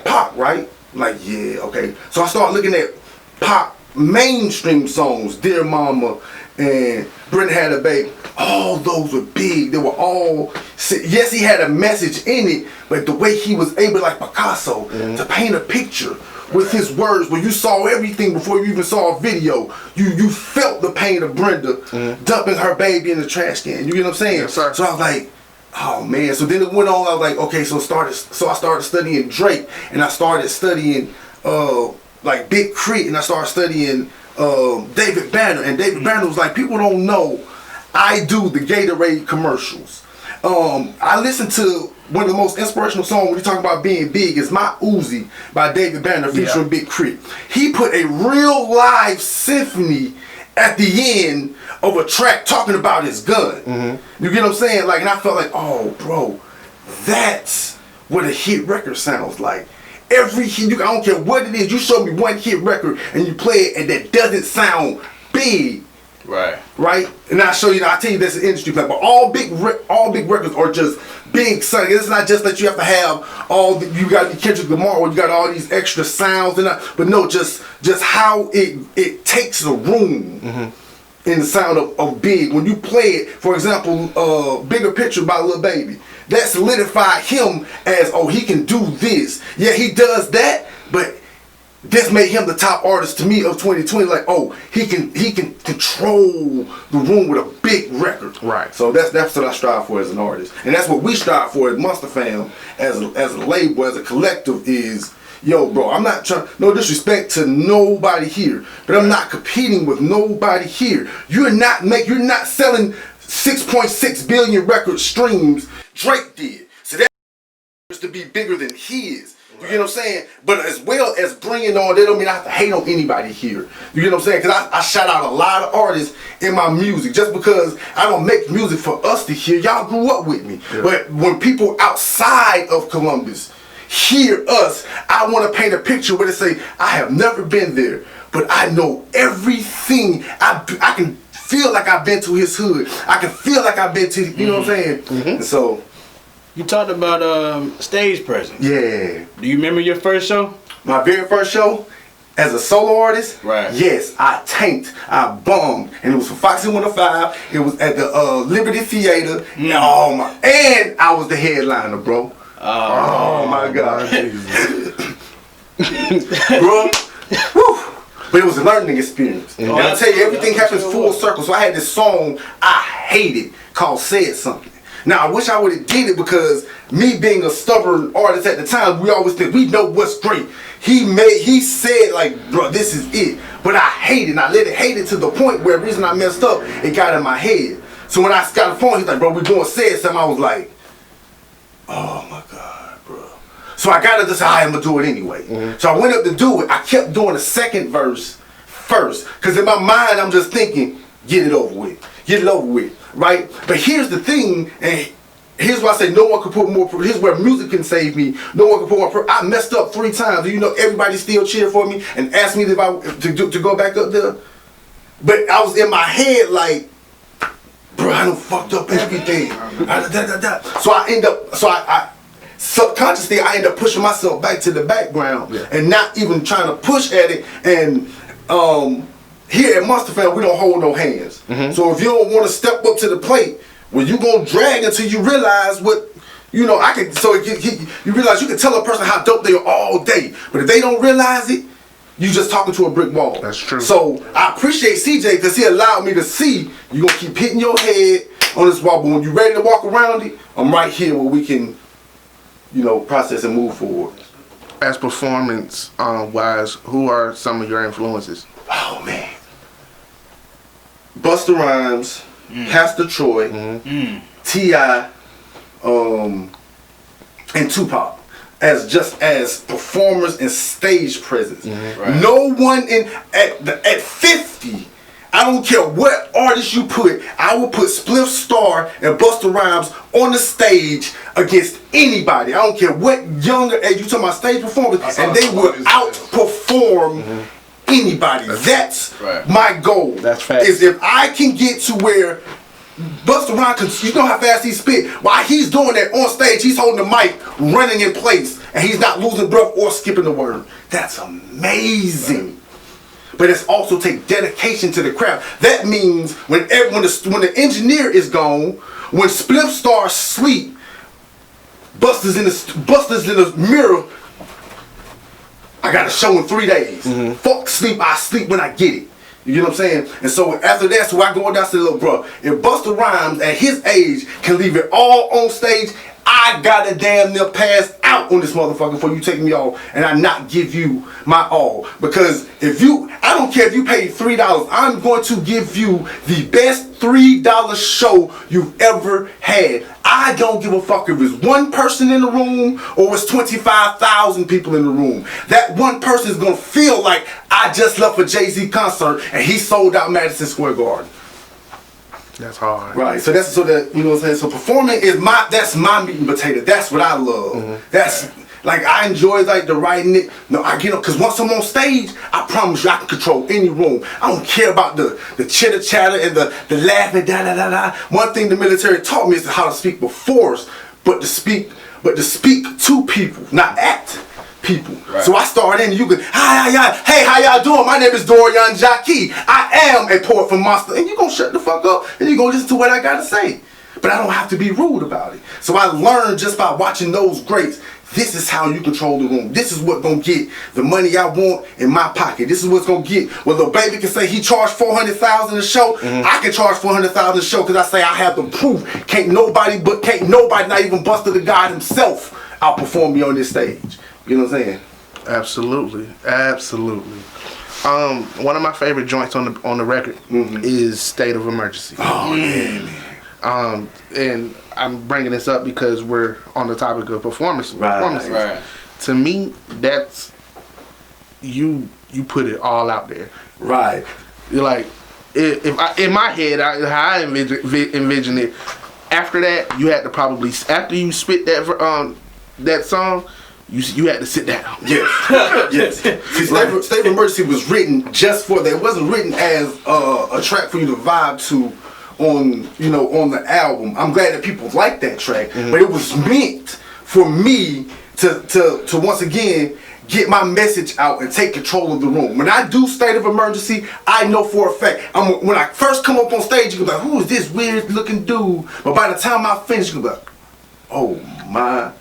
D: pop, right? Like, yeah, okay. So I started looking at pop mainstream songs, Dear Mama and Brenda Had a Baby. All those were big. They were all, yes, he had a message in it, but the way he was able, like Picasso, to paint a picture with his words, where you saw everything before you even saw a video. You felt the pain of Brenda dumping her baby in the trash can. You get what I'm saying?
B: Yes, sir.
D: So I was like, oh man. So then it went on. I was like, okay, so I started studying Drake, and I started studying like Big Crit, and I started studying David Banner. And David Banner was like, people don't know I do the Gatorade commercials. I listened to one of the most inspirational songs when you talk about being big is My Uzi by David Banner featuring Big Crit. He put a real live symphony at the end of a track talking about his gun. You get what I'm saying? Like, and I felt like, oh, bro, that's what a hit record sounds like. Every hit, I don't care what it is, you show me one hit record and you play it and that doesn't sound big. Right? And I tell you that's an industry play. But all big records are just big son. It's not just that you have to have you got to be Kendrick Lamar or you got all these extra sounds and that, but no, just how it takes the room in the sound of big. When you play it, for example, Bigger Picture by Lil Baby, that solidified him as, oh, he can do this. Yeah, he does that, but this made him the top artist to me of 2020. Like, oh, he can control the room with a big record.
B: Right.
D: So that's what I strive for as an artist, and that's what we strive for at Monster Fam as a label, as a collective. Is, yo, bro, I'm not trying. No disrespect to nobody here, but I'm not competing with nobody here. You're not selling 6.6 billion record streams Drake did. So that to be bigger than his. You get what I'm saying? But as well as bringing on, that don't mean I have to hate on anybody here. You get what I'm saying? Because I shout out a lot of artists in my music just because I don't make music for us to hear. Y'all grew up with me. Yeah. But when people outside of Columbus hear us, I want to paint a picture where they say, I have never been there, but I know everything. I can feel like I've been to his hood. I can feel like I've been to, you know what I'm saying? And so,
C: you talked about stage presence.
D: Yeah.
C: Do you remember your first show?
D: My very first show, as a solo artist,
C: right?
D: Yes, I tanked, I bombed, and it was for Foxy 105. It was at the Liberty Theater. And I was the headliner, bro. Oh my God, bro. Whew. But it was a learning experience. And I'll tell you, everything happens full circle. So I had this song I hated called "Said Something." Now I wish I would have did it because me being a stubborn artist at the time, we always think we know what's great. He said like, bro, this is it. But I hate it, and I let it hate it to the point where the reason I messed up, it got in my head. So when I got the phone, he's like, bro, we're doing "Said Something." I was like, oh my God, bro. So I got to just say, I'm gonna do it anyway. So I went up to do it. I kept doing the second verse first, because in my mind I'm just thinking, get it over with, right? But here's the thing, and here's why I say no one can put more. Here's where music can save me. No one can put more. I messed up 3 times. Do you know everybody still cheered for me and asked me to go back up there? But I was in my head like, bro, I done fucked up everything. So I end up, I subconsciously I end up pushing myself back to the background and not even trying to push at it. And here at Monster Fan, we don't hold no hands. So if you don't want to step up to the plate, well, you gonna drag until you realize what, you know, you realize you can tell a person how dope they are all day, but if they don't realize it, you just talking to a brick wall.
B: That's true.
D: So I appreciate CJ because he allowed me to see you gonna keep hitting your head on this wall, but when you're ready to walk around it, I'm right here where we can, you know, process and move forward.
B: As performance wise, who are some of your influences?
D: Oh man, Busta Rhymes, Pastor Troy, T.I., and Tupac, as performers and stage presence. No one at 50. I don't care what artist you put, I will put Spliff Star and Busta Rhymes on the stage against anybody. I don't care what younger age you talking about stage performance, and they will outperform anybody. That's my goal.
B: That's fact.
D: Is if I can get to where Busta Rhymes, cause you know how fast he spit. While he's doing that on stage, he's holding the mic, running in place, and he's not losing breath or skipping the word. That's amazing. But it's also take dedication to the craft. That means when the engineer is gone, when Spliff Star sleep, Busta's in the mirror. I got a show in 3 days. Fuck sleep, I sleep when I get it. You know what I'm saying? And so after that, so I go down to the little bro. If Busta Rhymes at his age can leave it all on stage, I gotta damn near pass out on this motherfucker before you take me off and I not give you my all. Because I don't care if you paid $3, I'm going to give you the best $3 show you've ever had. I don't give a fuck if it's one person in the room or it's 25,000 people in the room. That one person is gonna feel like I just left a Jay-Z concert and he sold out Madison Square Garden.
B: That's hard.
D: Right. So you know what I'm saying? So performing that's my meat and potato. That's what I love. That's like I enjoy like the writing it. No, I get up because once I'm on stage, I promise you I can control any room. I don't care about the chitter chatter and the laughing da da da da. One thing the military taught me is how to speak before us, but to speak to people, not at people. Right. So I started in, you can, hey, how y'all doing? My name is Dorion Jackie. I am a poet from Monster. And you gonna shut the fuck up and you gonna listen to what I gotta say. But I don't have to be rude about it. So I learned just by watching those greats, this is how you control the room. This is what's gonna get the money I want in my pocket. This is what's gonna get, well, the baby can say he charged $400,000 a show. I can charge $400,000 a show because I say I have the proof. Can't nobody, not even Busta the God himself, outperform me on this stage. You know what I'm saying?
B: Absolutely. One of my favorite joints on the record is State of Emergency.
D: Oh man.
B: And I'm bringing this up because we're on the topic of performances.
C: Right.
B: To me, that's you put it all out there.
D: Right.
B: You're like, in my head, how I envision it. After that, you had to probably after you spit that song. You had to sit down.
D: Yes. See, State of Emergency was written just for that. It wasn't written as a track for you to vibe to on the album. I'm glad that people like that track, but it was meant for me to once again get my message out and take control of the room. When I do State of Emergency, I know for a fact, when I first come up on stage, you can be like, who is this weird looking dude? But by the time I finish, you can be like, oh my.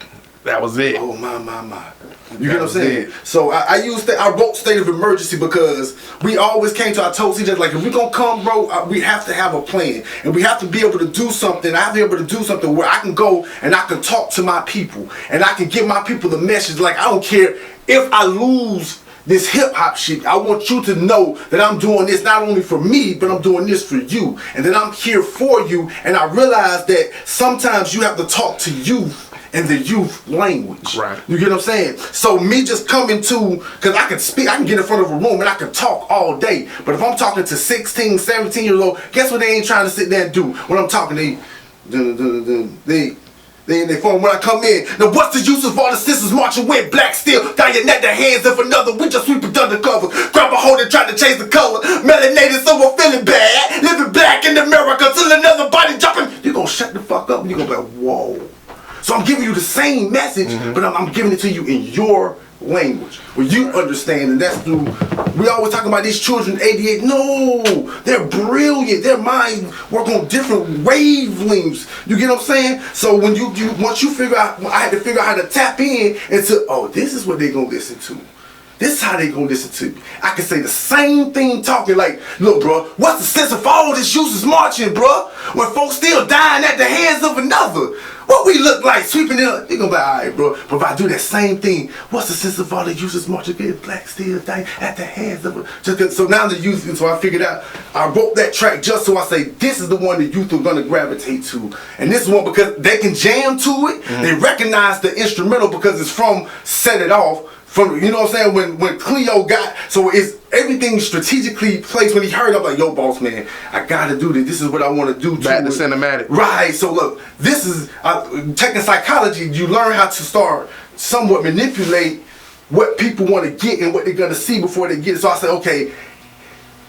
B: That was it.
D: Oh my. You get what I'm saying? So I wrote State of Emergency because we always came to, I told CJ, like, if we're gonna come, bro, we have to have a plan. And we have to be able to do something. I have to be able to do something where I can go and I can talk to my people. And I can give my people the message. Like, I don't care if I lose this hip hop shit. I want you to know that I'm doing this not only for me, but I'm doing this for you. And that I'm here for you. And I realize that sometimes you have to talk to youth in the youth language.
B: Right.
D: You get what I'm saying? So me just coming to, because I can speak, I can get in front of a room and I can talk all day. But if I'm talking to 16, 17 years old, guess what they ain't trying to sit there and do? When I'm talking, they in their phone. When I come in, now what's the use of all the sisters marching with black steel? Down your neck, the hands of another, we just sweep it undercover. Grab a hold and try to change the color. Melanated, so we're feeling bad. Living black in America till another body jumping. You gonna shut the fuck up and you gonna be like, whoa. So I'm giving you the same message, but I'm giving it to you in your language, where you understand, and that's through, we always talk about these children, 88, no, they're brilliant, their minds work on different wavelengths, you get what I'm saying? So when you once you figure out, I had to figure out how to tap in into, oh, this is what they're gonna listen to. This is how they gonna listen to me. I can say the same thing talking like, look, bro, what's the sense of all this useless marching, bro? When folks still dying at the hands of another. What we look like sweeping it up? They gonna be all right, bro. But if I do that same thing, what's the sense of all the useless marching? Black still dying at the hands of so now the youth, and so I figured out, I wrote that track just so I say, this is the one the youth are gonna gravitate to. And this is one because they can jam to it. They recognize the instrumental because it's from Set It Off. From, you know what I'm saying, when Cleo got, so it's everything strategically placed. When he heard, I'm like, yo, boss man, I gotta do this. This is what I want to do.
B: Back to cinematic.
D: Right, so look, this is, taking psychology, you learn how to start somewhat manipulate what people want to get and what they're gonna see before they get it. So I said, okay,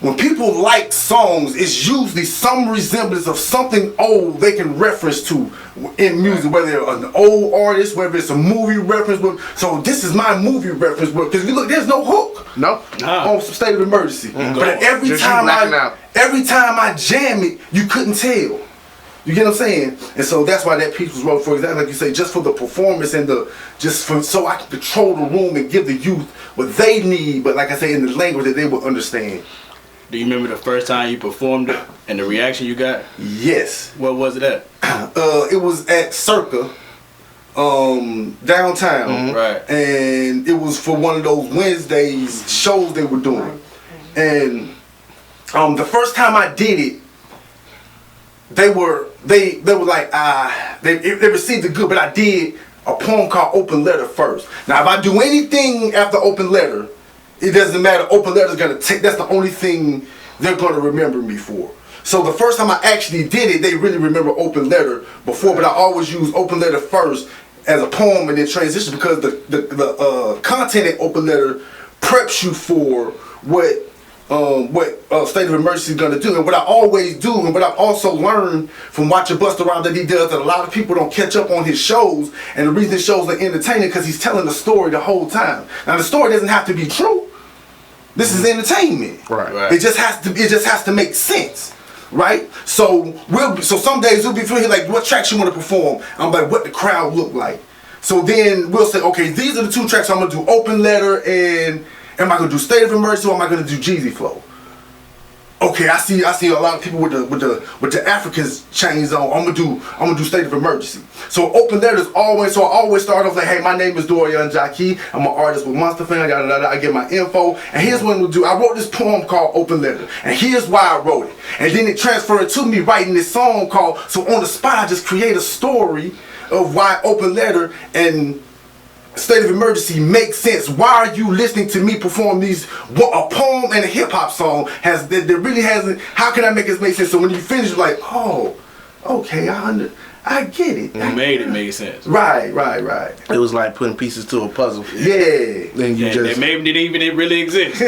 D: when people like songs, it's usually some resemblance of something old they can reference to in music, whether it's an old artist, whether it's a movie reference book. So this is my movie reference book, because look, there's no hook.
B: No.
D: On State of Emergency. But every time I jam it, you couldn't tell. You get what I'm saying? And so that's why that piece was wrote, for example, like you say, just for the performance and so I can control the room and give the youth what they need, but like I say, in the language that they will understand.
C: Do you remember the first time you performed it and the reaction you got?
D: Yes.
C: What was it at?
D: It was at Circa, downtown.
C: Right. And
D: it was for one of those Wednesdays shows they were doing. And the first time I did it, they were like, they received it good, but I did a poem called Open Letter first. Now if I do anything after Open Letter, it doesn't matter. Open Letter's gonna take, that's the only thing they're gonna remember me for. So the first time I actually did it, they really remember Open Letter before, but I always use Open Letter first as a poem and then transition, because the content in Open Letter preps you for what State of Emergency is gonna do. And what I always do, and what I've also learned from watching Busta Rhymes that he does, that a lot of people don't catch up on his shows, and the reason his shows are entertaining because he's telling the story the whole time. Now the story doesn't have to be true. This is entertainment.
B: Right.
D: It just has to make sense. Right? So some days we'll be feeling like, what tracks you want to perform? I'm like, what the crowd look like. So then we'll say, okay, these are the two tracks I'm gonna do: Open Letter, and am I gonna do State of Emergency, or am I gonna do Jeezy Flow? Okay, I see a lot of people with the Africans chains on. I'm gonna do State of Emergency. So Open Letters always. So I always start off like, hey, my name is Dorion G.E.M. I'm an artist with Monster Fan. I get my info, and here's what I'm gonna do. I wrote this poem called Open Letter, and here's why I wrote it. And then it transferred to me writing this song called. So on the spot, I just create a story of why Open Letter and State of Emergency makes sense. Why are you listening to me perform these, a poem and a hip hop song that really hasn't, how can I make it make sense? So when you finish, you're like, oh, okay, I get it.
C: You made it make sense.
D: Right.
B: It was like putting pieces to a puzzle.
D: Yeah.
B: Then you just
C: maybe didn't even it really exist.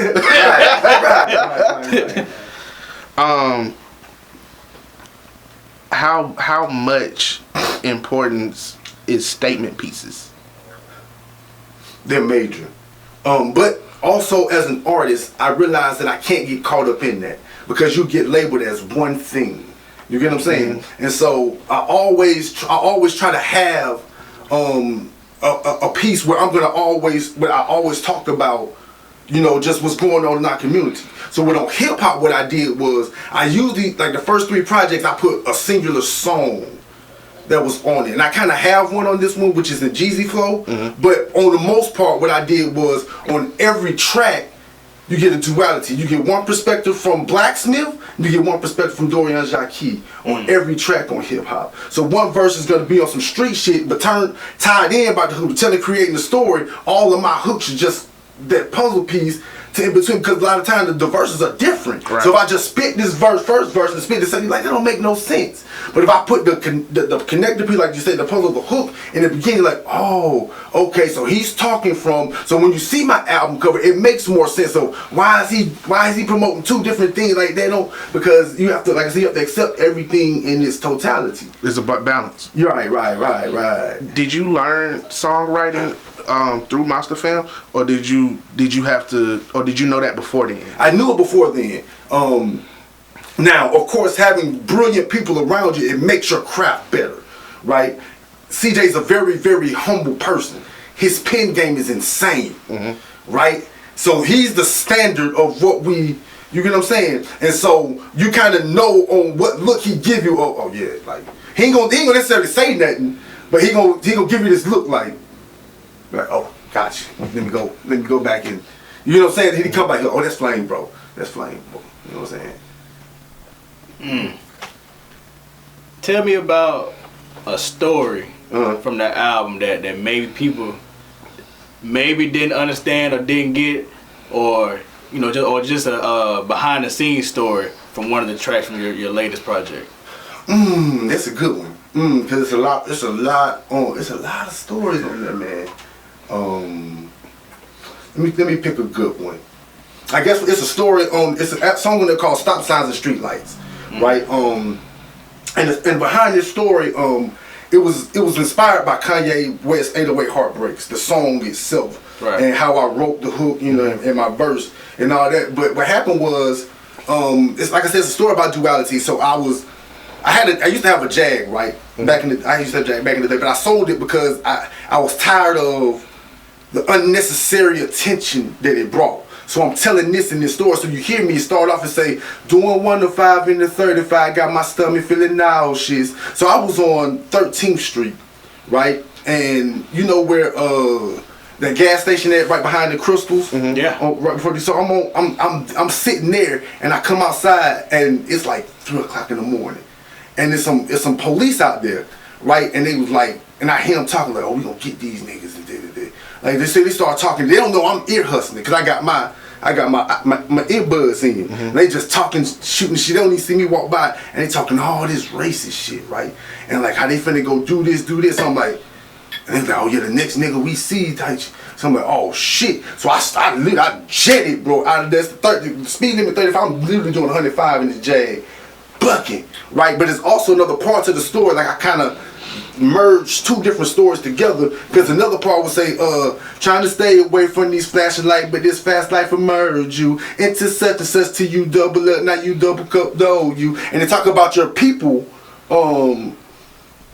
D: right.
B: How much importance is statement pieces?
D: They're major. But also as an artist, I realized that I can't get caught up in that because you get labeled as one thing. You get what I'm saying? And so I always try to have a piece where I always talk about, you know, just what's going on in our community. So with on hip hop, what I did was I usually, like the first 3 projects, I put a singular song that was on it, and I kind of have one on this one, which is the Jeezy flow. But on the most part, what I did was on every track, you get a duality. You get one perspective from Blacksmith, and you get one perspective from Dorion Jackie on every track on hip hop. So one verse is gonna be on some street shit, but tied in by the hook, telling, creating the story. All of my hooks are just that puzzle piece to in between, because a lot of times the verses are different. Right. So if I just spit this first verse and spit this second, like that don't make no sense. But if I put the connector piece, like you said, the puzzle of the hook in the beginning, like, oh, okay, so he's talking from. So when you see my album cover, it makes more sense. So why is he promoting 2 different things? Like they don't, because you have to, like I said, you have to accept everything in its totality.
B: It's about balance.
D: You're right.
B: Did you learn songwriting through Monster Fam, or did you have to, or did you know that before then?
D: I knew it before then. Now, of course, having brilliant people around you, it makes your craft better, right? CJ's a very, very humble person. His pen game is insane, right? So he's the standard of what we, you get what I'm saying? And so you kind of know on what look he give you. Oh yeah, like he ain't gonna necessarily say nothing, but he gonna give you this look like oh, gotcha. Let me go back and, you know what I'm saying? He come back, oh, that's flame, bro. That's flame, bro. You know what I'm saying?
C: Tell me about a story from that album that maybe people maybe didn't understand or didn't get, or you know, just a behind the scenes story from one of the tracks from your latest project.
D: That's a good one. Because it's a lot of stories on there, man. Let me pick a good one. I guess it's a story on, it's a song on there called Stop Signs and Street Lights, right? And behind this story, it was inspired by Kanye West's 808 Heartbreaks, the song itself, right? And how I wrote the hook, you know, and my verse and all that. But what happened was, it's like I said, it's a story about duality. So I used to have a Jag, right? I used to have a Jag back in the day, but I sold it because I was tired of the unnecessary attention that it brought. So I'm telling this in this story, so you hear me start off and say, doing 1 to 5 in the 35, got my stomach feeling nauseous. So I was on 13th Street, right? And you know where the gas station at, right behind the Crystals?
C: Yeah.
D: Right before so I'm sitting there, and I come outside, and it's like 3 o'clock in the morning, and there's some police out there, right? And they was like, and I hear them talking like, oh, we gonna get these niggas and da-da-da. Like they start talking. They don't know I'm ear hustling because I got my earbuds in. They just talking, shooting shit. They don't even see me walk by, and they talking all this racist shit, right? And like how they finna go do this. So I'm like, and they like, oh yeah, the next nigga we see type. So I'm like, oh shit. So I jetted, bro, out of this. The speed limit 35. I'm literally doing 105 in the Jag, bucking, right? But it's also another part to the story. Like I kind of merge 2 different stories together, because another part would say, trying to stay away from these flashing lights, but this fast life will merge you into such and such till you double up, now you double cup though you. And they talk about your people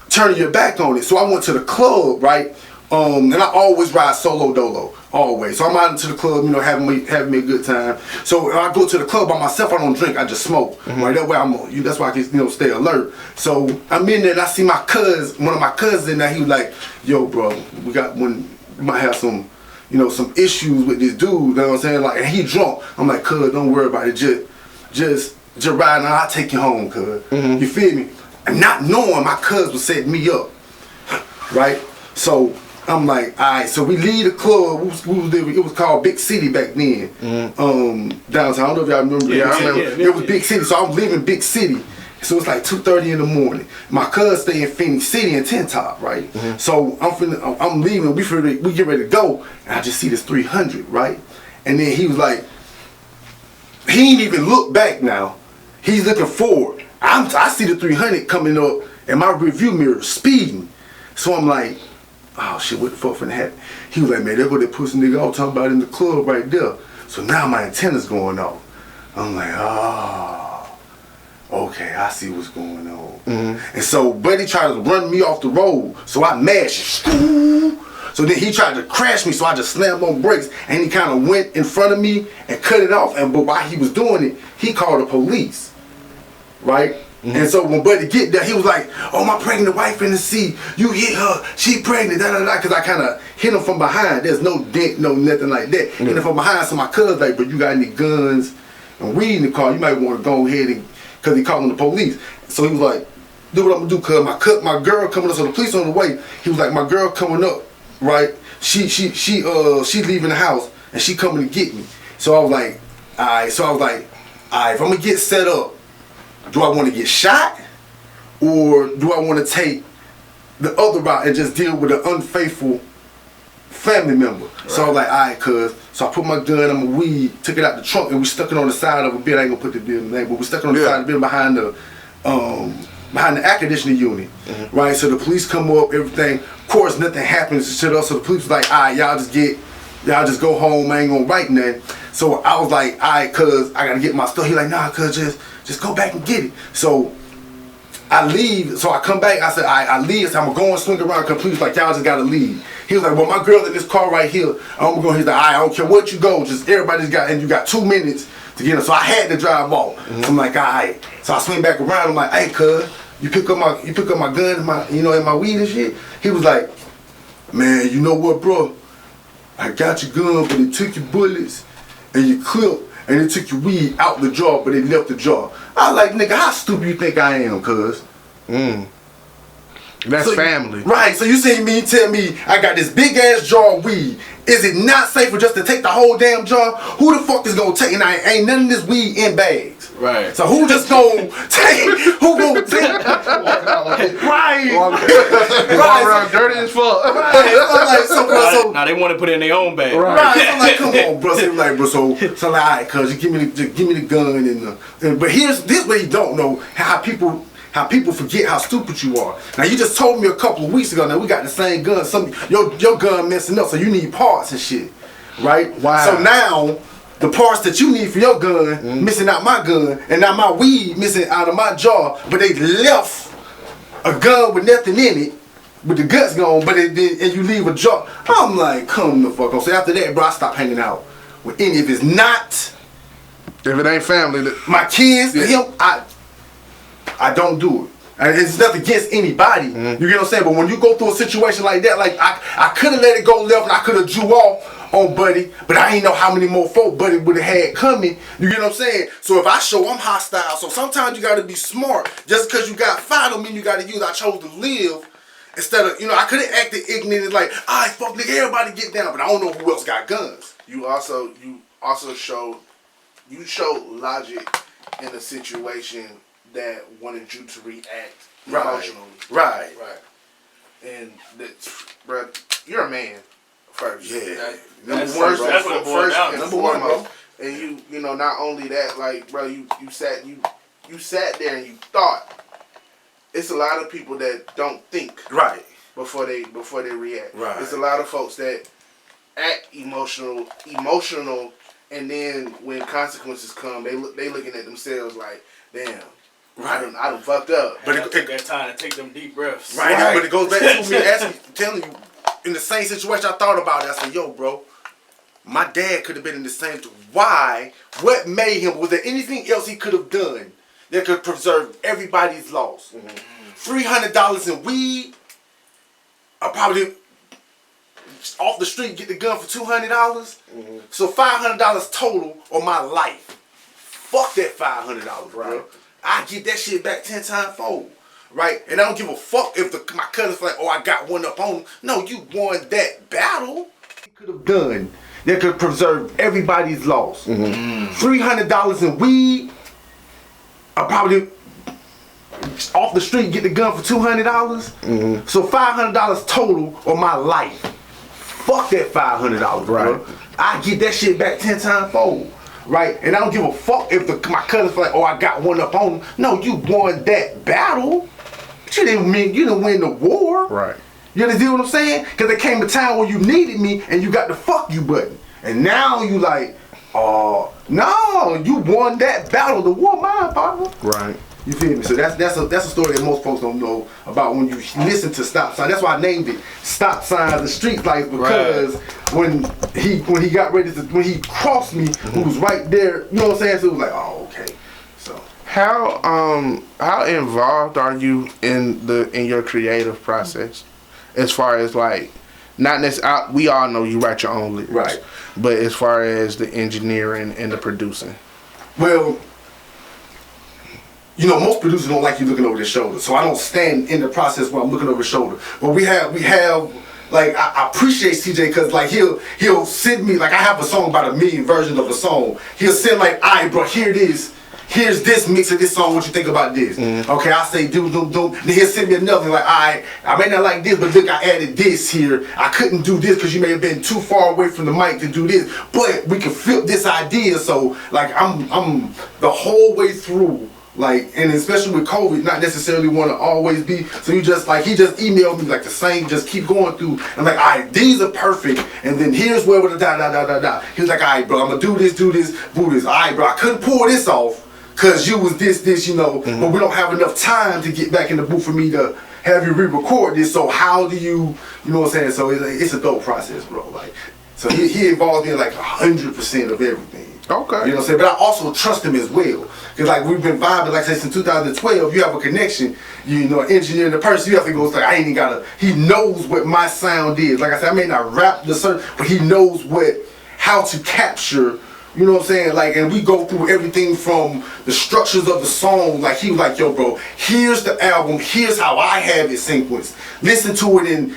D: turning your back on it. So I went to the club, right? And I always ride solo dolo, always. So I'm out into the club, you know, having me a good time. So when I go to the club by myself, I don't drink, I just smoke. Right, that way that's why I can, you know, stay alert. So I'm in there and I see one of my cousins in there. He was like, "Yo, bro, we might have some, you know, some issues with this dude." You know what I'm saying? Like, and he drunk. I'm like, "Cuz, don't worry about it. Just ride, and I'll take you home, cuz." You feel me? And not knowing my cousin was setting me up, right? So I'm like, alright, so we leave the club. It was called Big City back then. Downtown. I don't know if y'all remember.
B: Yeah, I remember.
D: It was Big City. So I'm leaving Big City. So it's like 2:30 in the morning. My cousin stay in Phoenix City in Tin Top, right? So I'm leaving. We get ready to go, and I just see this 300, right? And then he was like, he ain't even look back now. He's looking forward. I see the 300 coming up in my review mirror, speeding. So I'm like, oh shit, what the fuck finna happen? He was like, man, there go that pussy nigga I was talking about in the club right there. So now my antenna's going off. I'm like, oh, okay, I see what's going on. And so Buddy tried to run me off the road, so I mashed. So then he tried to crash me, so I just slammed on brakes, and he kind of went in front of me and cut it off. But while he was doing it, he called the police, right? And so when Buddy get there, he was like, oh, my pregnant wife in the seat. You hit her. She pregnant, da-da-da. Because I kind of hit him from behind. There's no dent, no nothing like that. Hit him from behind. So my cousin's like, but you got any guns and weed in the car? You might want to go ahead and, because he calling the police. So he was like, do what I'm going to do, because my girl coming up. So the police on the way. He was like, my girl coming up, right? She leaving the house, and she coming to get me. So I was like, all right. So I was like, all right, if I'm going to get set up, do I want to get shot, or do I want to take the other route and just deal with an unfaithful family member? Right. So I was like, all right, cuz. So I put my gun and my weed, took it out the trunk, and we stuck it on the side of a bed. I ain't gonna put the building name, but we stuck it on the side of the building behind the air conditioning unit, right? So the police come up, everything. Of course, nothing happens to us. So the police was like, all right, y'all just go home. I ain't gonna write nothing. So I was like, all right, cuz I gotta get my stuff. He like, nah, cuz just go back and get it. So I leave, so I come back, I said, I leave, so I'm gonna go and swing around, because police like, y'all just gotta leave. He was like, well, my girl's in this car right here. I'm gonna go. He's like, I don't care what you go, just everybody's got, and you got 2 minutes to get him. So I had to drive off. So I'm like, all right. So I swing back around, I'm like, hey, cuz, you pick up my gun and my, and my weed and shit? He was like, man, you know what, bro? I got your gun, but it took your bullets and your clip, and it took your weed out the jar, but it left the jar. I was like, nigga, how stupid you think I am, cuz?
B: That's
D: so,
B: family.
D: Right, so you see me tell me I got this big ass jar of weed. Is it not safer just to take the whole damn jar? Who the fuck is gonna take it? Ain't none of this weed in bags.
C: Right.
D: So who just gonna take, who gonna take? Right.
B: Right. Around dirty as fuck.
D: Right. So
C: now they want to put it in their own bag.
D: Right. So I'm like, come on, bro. So like, bro, so like, all right, cuz, give me the gun and but here's what you don't know, how people forget how stupid you are. Now you just told me a couple of weeks ago, now we got the same gun. Your gun messing up, so you need parts and shit. Right?
B: Wow.
D: So now the parts that you need for your gun missing out my gun, and now my weed missing out of my jar, but they left a gun with nothing in it, with the guts gone, but and you leave a jar. I'm like, come the fuck on. So after that, bro, I stopped hanging out with any. If it's not,
B: if it ain't family,
D: my kids, him, I don't do it. And it's nothing against anybody. You get what I'm saying? But when you go through a situation like that, like I could have let it go left and I could have drew off on Buddy, but I ain't know how many more folk Buddy would have had coming. You get what I'm saying? So if I show I'm hostile, so sometimes you gotta be smart. Just because you got fired don't mean you gotta use I chose to live. Instead of, I could have acted ignorant and like, alright, fuck nigga, everybody get down, but I don't know who else got guns.
B: You also showed logic in a situation that wanted you to react emotionally.
D: Right.
B: And bro, you're a man first.
D: Yeah.
C: That's what it boils down to.
B: Number one, bro. And you know, not only that, like, bro, you sat there and you thought. It's a lot of people that don't think before they react.
D: Right.
B: It's a lot of folks that act emotional, and then when consequences come, they looking at themselves like, damn. I done fucked up.
C: But it took that time to take them deep breaths.
D: Right. But it goes back to me telling you, in the same situation I thought about it, I said, yo, bro, my dad could have been in the same. Why? What made him? Was there anything else he could have done that could preserve everybody's loss? $300 in weed. I probably off the street get the gun for $200. So $500 total on my life. Fuck that $500, bro. I get that shit back 10 times fold, right? And I don't give a fuck if my cousin's like, oh, I got one up on him. No, you won that battle. You could have done that could preserve everybody's loss. $300 in weed. I probably off the street get the gun for $200. So $500 total on my life. Fuck that $500, bro. I get that shit back 10 times fold. Right? And I don't give a fuck if my cousin's like, oh, I got one up on him. No, you won that battle. But you didn't win the war.
B: Right.
D: You understand what I'm saying? Because there came a time where you needed me and you got the fuck you button. And now you like, oh, no, you won that battle. The war mine, partner.
B: Right.
D: You feel me? So that's a story that most folks don't know about when you listen to stop signs. That's why I named it Stop Signs and Street Lights, because when he got ready to, when he crossed me, who was right there, you know what I'm saying? So it was like, oh, okay. So
B: how involved are you in your creative process? As far as like, not necessarily, we all know you write your own lyrics,
D: right?
B: But as far as the engineering and the producing,
D: well, you know, most producers don't like you looking over their shoulder, so I don't stand in the process while I'm looking over his shoulder. But we have like, I appreciate CJ because like he'll send me, like, I have a song about 1 million versions of a song. He'll send like, all right, bro, here it is. Here's this mix of this song. What you think about this? Okay, I say do. Then he'll send me another. Like, I may not like this, but look, I added this here. I couldn't do this because you may have been too far away from the mic to do this, but we can flip this idea. So like, I'm the whole way through. Like, and especially with COVID, not necessarily want to always be. So you just like, he just emailed me like the same. Just keep going through. And like, all right, these are perfect. And then here's where with the da. He was like, all right, bro, I'm gonna do this. All right, bro, I couldn't pull this off. Cause you was this, you know, but we don't have enough time to get back in the booth for me to have you re-record this. So how do you know what I'm saying? So it's a dope process, bro. Like, so he involves me in like 100% of everything.
B: Okay.
D: You know what I'm saying? But I also trust him as well. Cause like, we've been vibing, like I said, since 2012. You have a connection, you know, engineer in the person. You have to go, it's like, I ain't even gotta, he knows what my sound is. Like I said, I may not rap the certain, but he knows how to capture. You know what I'm saying? Like, and we go through everything from the structures of the song. Like, he was like, yo, bro, here's the album. Here's how I have it sequenced. Listen to it in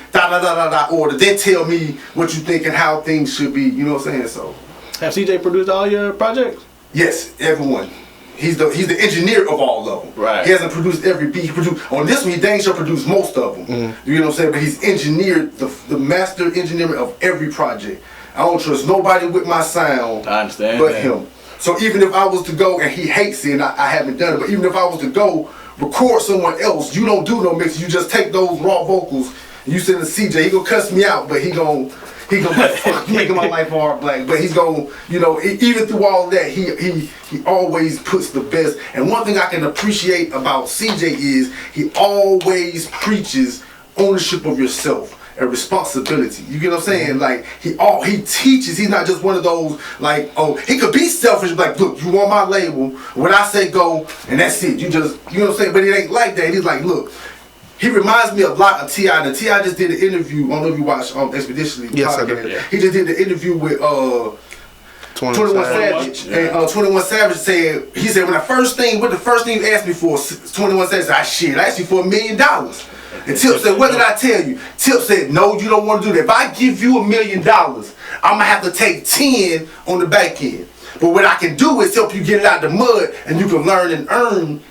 D: order. Then tell me what you think and how things should be. You know what I'm saying? So,
C: have CJ produced all your projects?
D: Yes, everyone. He's the engineer of all of them.
C: Right.
D: He hasn't produced every beat. He produced on this one. He dang sure produced most of them. You know what I'm saying? But he's engineered the master engineering of every project. I don't trust nobody with my sound.
C: I understand
D: but
C: that.
D: him. So even if I was to go, and he hates it, and I haven't done it, but even if I was to go record someone else, you don't do no mix. You just take those raw vocals and you send to CJ. He gonna cuss me out, but he gonna like, fuck, you making my life hard, black. But he's gonna, you know, even through all that, he always puts the best. And one thing I can appreciate about CJ is he always preaches ownership of yourself and responsibility. You get what I'm saying? Like, he teaches. He's not just one of those, like, oh, he could be selfish, like, look, you want my label, when I say go, and that's it. You know what I'm saying? But it ain't like that. He's like, look, he reminds me a lot of T.I. And T.I. just did an interview, I don't know if you watched Expeditionally.
B: Yes, I did.
D: He just did the interview with 21 Savage. And 21 Savage said, he said, what the first thing you asked me for, 21 Savage said, I asked you for $1 million. And Tip said, what did I tell you? Tip said, no, you don't want to do that. If I give you $1 million, I'm going to have to take 10 on the back end. But what I can do is help you get it out of the mud, and you can learn and earn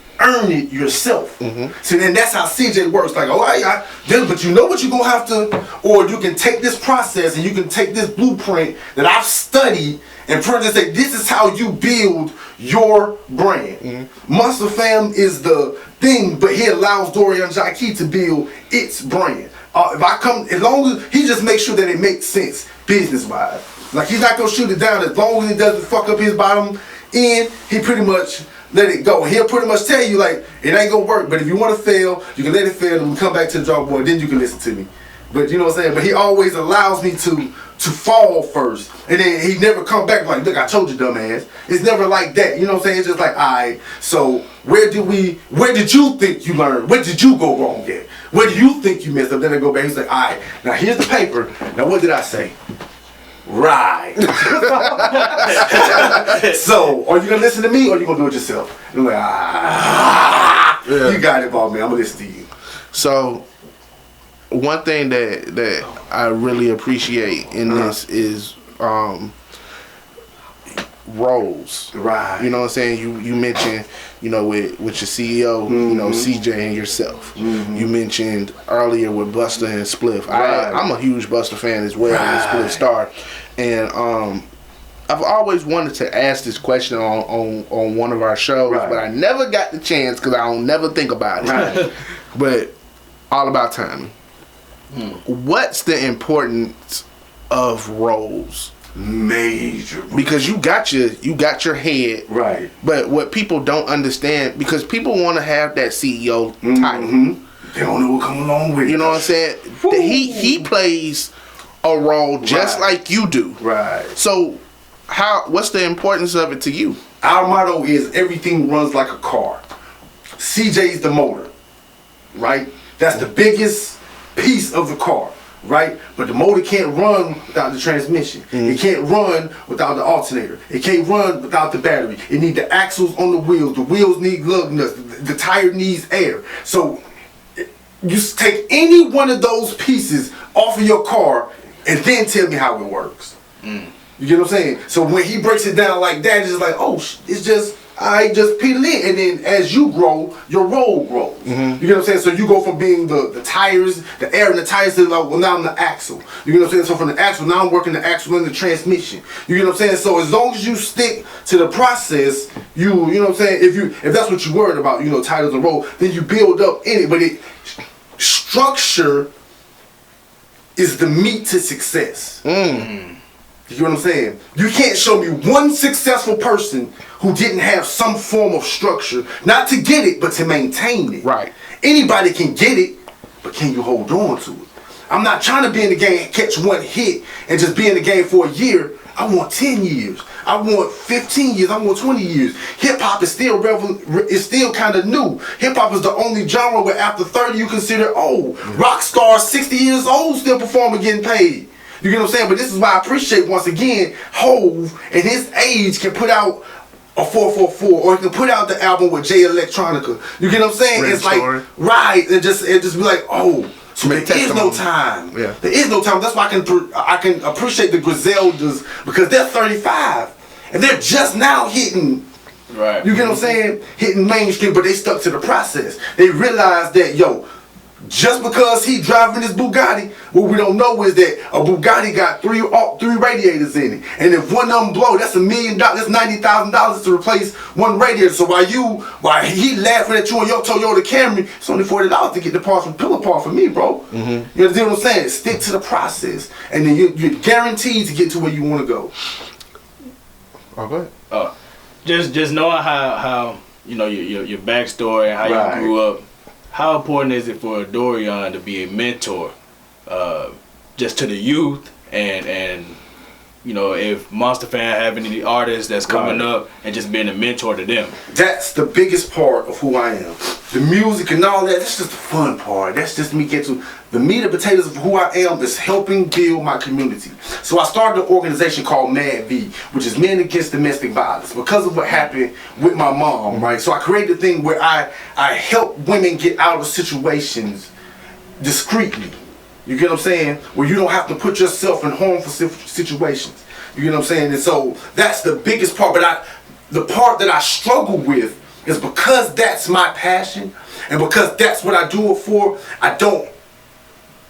D: it yourself. So then that's how CJ works. Like, but you know what you're going to have to, or you can take this process and you can take this blueprint that I've studied and print and say, this is how you build your brand. Monster Fam is the thing, but he allows Dorion Jackie to build its brand. As long as he just makes sure that it makes sense business-wise. Like, he's not gonna shoot it down as long as he doesn't fuck up his bottom end. He pretty much let it go. He'll pretty much tell you, like, it ain't gonna work, but if you want to fail, you can let it fail and we come back to the drawing board, then you can listen to me. But you know what I'm saying? But he always allows me to fall first. And then he never come back like, look, I told you, dumbass. It's never like that. You know what I'm saying? It's just like, alright, so where did you think you learned? Where did you go wrong at? Where do you think you messed up? Then I go back, he's like, alright, now here's the paper. Now what did I say? Right. So, are you gonna listen to me or are you gonna do it yourself? And I'm like, you got it, ball man. I'm gonna listen to you.
B: So, one thing that I really appreciate in this is roles.
D: Right.
B: You know what I'm saying? You mentioned, you know, with your CEO, you know, CJ and yourself. You mentioned earlier with Busta and Spliff.
D: Right.
B: I'm a huge Busta fan as well, and Spliff Star. And I've always wanted to ask this question on one of our shows, but I never got the chance because I don't never think about it. But all about timing. What's the importance of roles?
D: Major.
B: Because you got your head
D: right,
B: but what people don't understand, because people want to have that CEO title.
D: They don't know what come along with it.
B: You know what I'm saying? He plays a role just like you do.
D: Right.
B: So what's the importance of it to you?
D: Our motto is everything runs like a car. CJ's the motor, right? That's the biggest piece of the car, right? But the motor can't run without the transmission. It can't run without the alternator. It can't run without the battery. It needs the axles on the wheels. The wheels need lug nuts. The tire needs air. So you take any one of those pieces off of your car and then tell me how it works. You get what I'm saying? So when he breaks it down like that, it's just like, oh, it's just, I just pedal in. And then as you grow, your role grows. You get what I'm saying? So you go from being the tires, the air in the tires, to like, well, now I'm the axle. You get what I'm saying? So from the axle, now I'm working the axle and the transmission. You get what I'm saying? So as long as you stick to the process, you know what I'm saying? If that's what you're worried about, titles and role, then you build up in it. But structure is the meat to success. You know what I'm saying? You can't show me one successful person who didn't have some form of structure, not to get it, but to maintain it.
B: Right.
D: Anybody can get it, but can you hold on to it? I'm not trying to be in the game, catch one hit, and just be in the game for a year. I want 10 years. I want 15 years. I want 20 years. Hip hop is still kind of new. Hip hop is the only genre where after 30 you consider old. Rock stars 60 years old still performing, getting paid. You get what I'm saying? But this is why I appreciate, once again, Hove at his age can put out a 444, or he can put out the album with J Electronica. You get what I'm saying?
B: Red
D: it's
B: Story.
D: like, right, and just be like, oh, so there is no time.
B: Yeah.
D: There is no time. That's why I can appreciate the Griseldas, because they're 35 and they're just now hitting.
C: Right.
D: You get what I'm saying? Hitting mainstream, but they stuck to the process. They realized that, just because he driving this Bugatti, what we don't know is that a Bugatti got three radiators in it, and if one of them blow, that's $1 million. That's $90,000 to replace one radiator. So while he laughing at you on your Toyota Camry, it's only $40 to get the parts from Pillar Part for me, bro. You understand what I'm saying? Stick to the process, and then you're guaranteed to get to where you want to go.
B: Oh, go ahead.
C: Just knowing how your backstory and how you grew up. How important is it for Dorion to be a mentor, just to the youth, and if Monster Fan have any artists that's coming up, and just being a mentor to them? That's
D: the biggest part of who I am. The music and all that, that's just the fun part. That's just me getting to the meat and potatoes of who I am, is helping build my community. So I started an organization called Mad V, which is Men Against Domestic Violence, because of what happened with my mom, right? So I created a thing where I help women get out of situations discreetly. You get what I'm saying? Where you don't have to put yourself in harmful situations. You get what I'm saying? And so that's the biggest part. But the part that I struggle with is, because that's my passion, and because that's what I do it for, I don't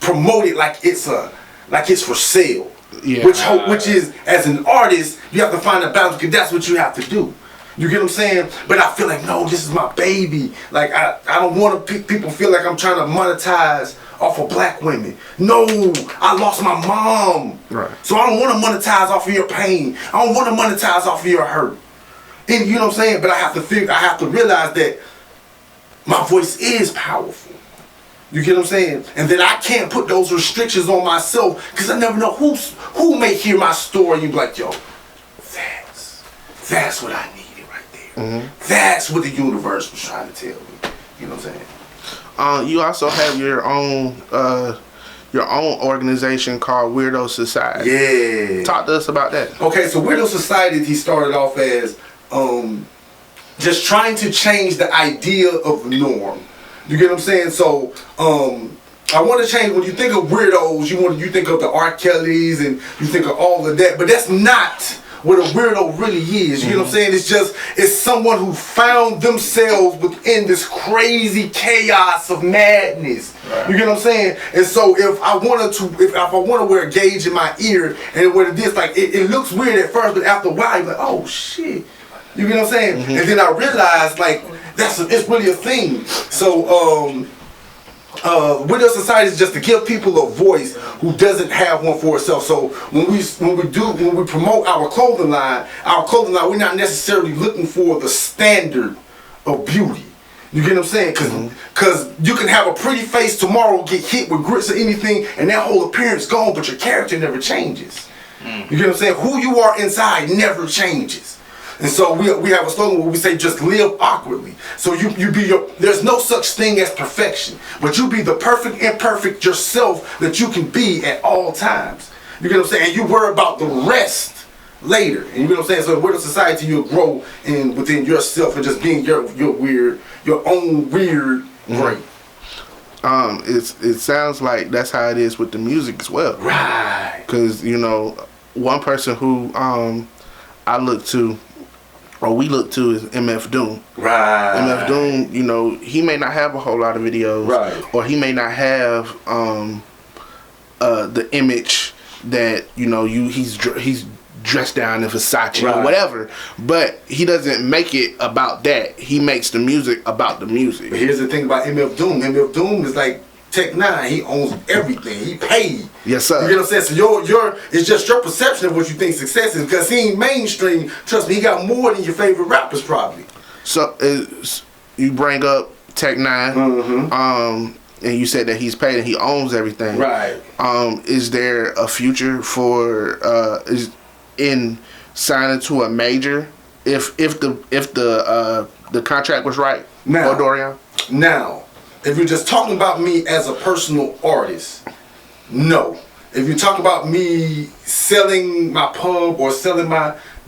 D: promote it like it's for sale. Yeah. Which is, as an artist, you have to find a balance, because that's what you have to do. You get what I'm saying? But I feel like, no, this is my baby. Like, I don't want people feel like I'm trying to monetize off of black women. No, I lost my mom.
B: Right.
D: So I don't want to monetize off of your pain. I don't want to monetize off of your hurt. And you know what I'm saying? But I have to realize that my voice is powerful. You get what I'm saying? And then I can't put those restrictions on myself, because I never know who may hear my story and you be like, yo, that's what I needed right there. That's what the universe was trying to tell me. You know what I'm saying?
B: You also have your own organization called Weirdo Society.
D: Yeah.
B: Talk to us about that. Okay,
D: so Weirdo Society, he started off as just trying to change the idea of the norm. You get what I'm saying? So I want to change. When you think of weirdos, you think of the R. Kellys, and you think of all of that, but that's not what a weirdo really is. You know what I'm saying? It's someone who found themselves within this crazy chaos of madness. Right. You get what I'm saying? And so if I want to wear a gauge in my ear, and what it is, like it looks weird at first, but after a while you're like, oh shit. You get what I'm saying? And then I realized, like, it's really a thing. So with our society is just to give people a voice who doesn't have one for itself. So when we promote our clothing line, we're not necessarily looking for the standard of beauty. You get what I'm saying? Cause you can have a pretty face tomorrow, get hit with grits or anything, and that whole appearance gone, but your character never changes. You get what I'm saying? Who you are inside never changes. And so we have a slogan where we say just live awkwardly. So you be there's no such thing as perfection, but you be the perfect imperfect yourself that you can be at all times. You get what I'm saying? And you worry about the rest later. And you know what I'm saying? So with a society you'll grow within yourself and just being your own weird great.
B: It sounds like that's how it is with the music as well.
D: Right.
B: Because, one person who I look to, or we look to, is MF Doom.
D: Right.
B: MF Doom, he may not have a whole lot of videos.
D: Right.
B: Or he may not have the image that, he's dressed down in Versace or whatever, but he doesn't make it about that. He makes the music about the music.
D: But here's the thing about MF Doom. MF Doom is like Tech Nine. He owns everything. He paid.
B: Yes, sir.
D: You know what I'm saying? So it's just your perception of what you think success is, because he ain't mainstream. Trust me, he got more than your favorite rappers probably.
B: So you bring up Tech Nine, and you said that he's paid and he owns everything.
D: Right.
B: Is there a future for in signing to a major if the contract was right for Dorion?
D: Now, if you're just talking about me as a personal artist, no. If you talk about me selling my pub or selling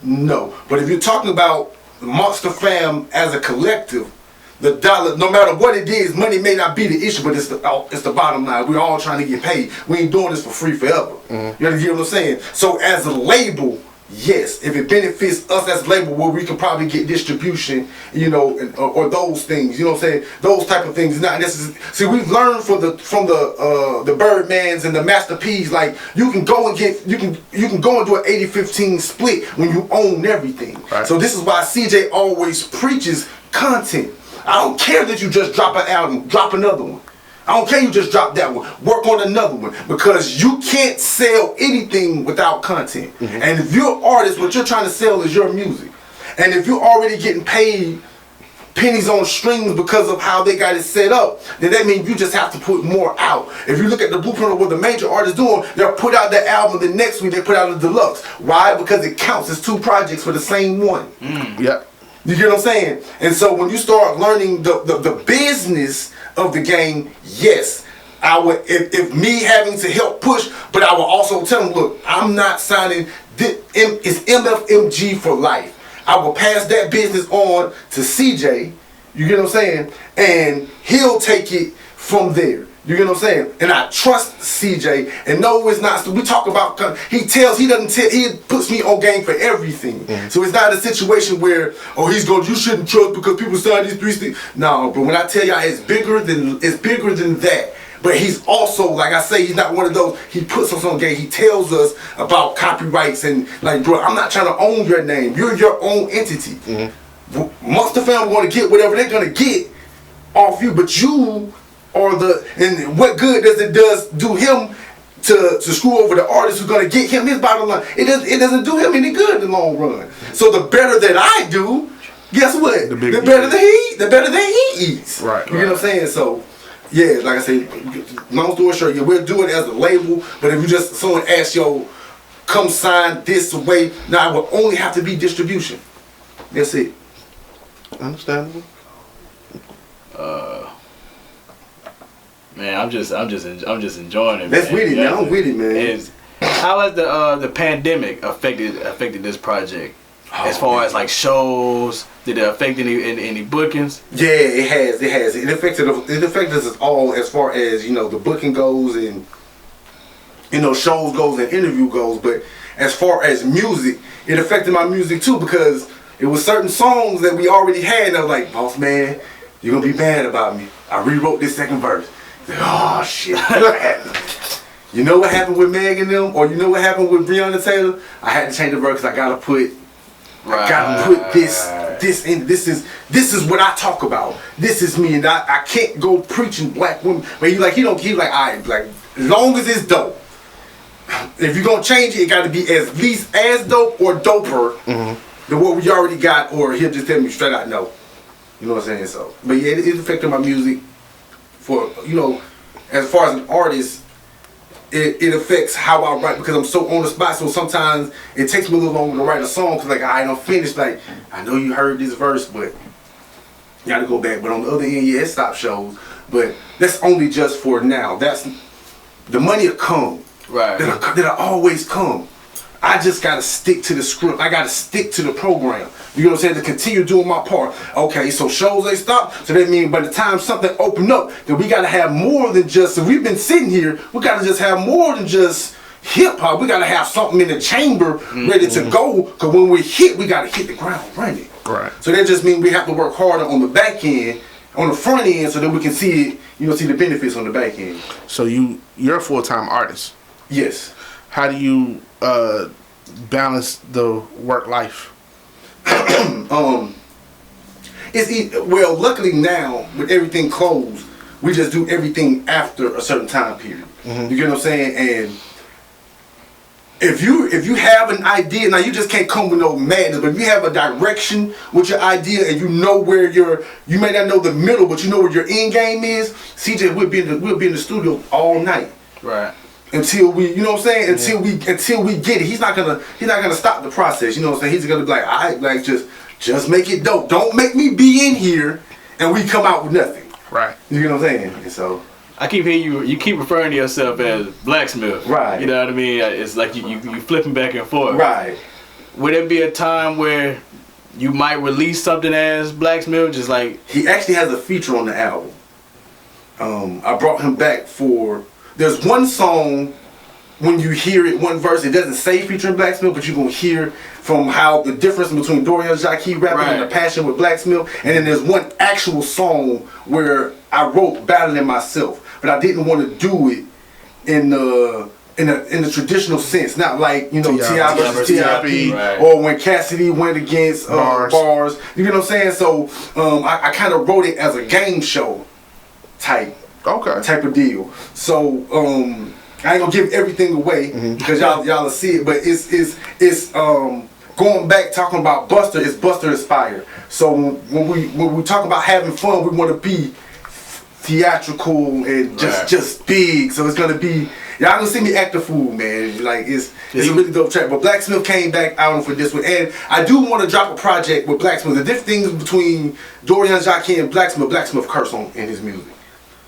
D: no. But if you're talking about Monster Fam as a collective, the dollar, no matter what it is, money may not be the issue, but it's the bottom line. We're all trying to get paid. We ain't doing this for free forever. You know what I'm saying? So as a label, yes, if it benefits us as a label, where we can probably get distribution, or those things, you know what I'm saying? Those type of things, not necessarily. See, we've learned from the Birdmans and the Master P's, like you can go and you can go and do an 80-15 split when you own everything. Right. So this is why CJ always preaches content. I don't care that you just drop an album, drop another one. I don't care you just drop that one, work on another one, because you can't sell anything without content. And if you're an artist, what you're trying to sell is your music. And if you're already getting paid pennies on strings because of how they got it set up, then that means you just have to put more out. If you look at the blueprint of what the major artists doing, they'll put out their album, the next week they put out a deluxe. Why? Because it counts as 2 projects for the same one.
B: Yep.
D: You get what I'm saying? And so when you start learning the business of the game, yes, I would, if me having to help push, but I will also tell them, look, I'm not signing, it's MFMG for life. I will pass that business on to CJ, you get what I'm saying? And he'll take it from there. You get what I'm saying? And I trust CJ, and no, it's not. So we talk about, he puts me on game for everything. So it's not a situation where, you shouldn't trust because people sign these 3 things. No, but when I tell y'all, it's bigger than that. But he's also, like I say, he's not one of those, he puts us on game. He tells us about copyrights and like, bro, I'm not trying to own your name. You're your own entity. Monster Fam want to get whatever they're going to get off you, but you and what good does it do him to screw over the artist who's gonna get him his bottom line? It doesn't do him any good in the long run. So the better that I do, guess what? The better that he eats.
B: Right.
D: You know what I'm saying? So yeah, like I say, long story short, we'll do it as a label, but if you just someone asks come sign this away, now it will only have to be distribution. That's it.
B: Understandable.
C: Man, I'm just enjoying it.
D: That's
C: man.
D: with it, man. I'm with it, man.
C: How has the pandemic affected this project? As far as like shows, did it affect any bookings?
D: Yeah, it has. It affected us all as far as the booking goes and shows goes and interview goes. But as far as music, it affected my music too, because it was certain songs that we already had. And I was like, boss man, you're gonna be mad about me. I rewrote this second verse. Oh shit! What happened? You know what happened with Meg and them, or you know what happened with Breonna Taylor? I had to change the verse because I gotta put I gotta put this in. This is what I talk about. This is me, and I can't go preaching black women. But he like, alright, like, as long as it's dope. If you're gonna change it, it gotta be at least as dope or doper than what we already got, or he'll just tell me straight out no. You know what I'm saying? So, but yeah, it affected my music for, as far as an artist, it affects how I write because I'm so on the spot. So sometimes it takes me a little longer to write a song because, like, I don't finish. Like, I know you heard this verse, but you gotta go back. But on the other end, yeah, it stops shows. But that's only just for now. That's the money will come.
C: Right.
D: That'll always come. I just gotta stick to the script. I gotta stick to the program. You know what I'm saying? To continue doing my part. Okay, so shows they stop. So that means by the time something open up, then we gotta have more than just. So we've been sitting here. We gotta just have more than just hip hop. We gotta have something in the chamber ready to go. Cause when we hit, we gotta hit the ground running.
B: Right.
D: So that just means we have to work harder on the back end, on the front end, so that we can see it. See the benefits on the back end. So
B: you're a full-time artist.
D: Yes.
B: How do you balance the work life?
D: Well, luckily now with everything closed, we just do everything after a certain time period. You get what I'm saying? And if you have an idea, now you just can't come with no madness, but if you have a direction with your idea and you know where you may not know the middle, but you know where your end game is. CJ, we'll be in the studio all night.
C: Right.
D: Until we, you know what I'm saying? Until we get it. He's not gonna stop the process. You know what I'm saying? He's gonna be like, alright, like just make it dope. Don't make me be in here and we come out with nothing.
B: Right.
D: You know what I'm saying? And so
C: I keep hearing you keep referring to yourself as blacksmith.
D: Right.
C: You know what I mean? It's like you flipping back and forth.
D: Right.
C: Would there be a time where you might release something as blacksmith? Just like
D: he actually has a feature on the album. I brought him back for. There's one song, when you hear it, one verse, it doesn't say featuring Blacksmith, but you're going to hear from how the difference between Dorion G.E.M rapping and the passion with Blacksmith. And then there's one actual song where I wrote Battling Myself, but I didn't want to do it in the traditional sense, not like, T.I. versus T.I.P.
C: Right.
D: or when Cassidy went against bars. You know what I'm saying? So I kind of wrote it as a game show type of deal. So I ain't gonna give everything away because y'all will see it, but it's going back talking about Busta. It's Busta inspired. So when we talk about having fun, we want to be theatrical and just big. So it's gonna be, y'all gonna see me act a fool, man. Like it's a really dope track. But Blacksmith came back out for this one, and I do want to drop a project with Blacksmith. The different things between Dorion G.E.M and Blacksmith curse in his music.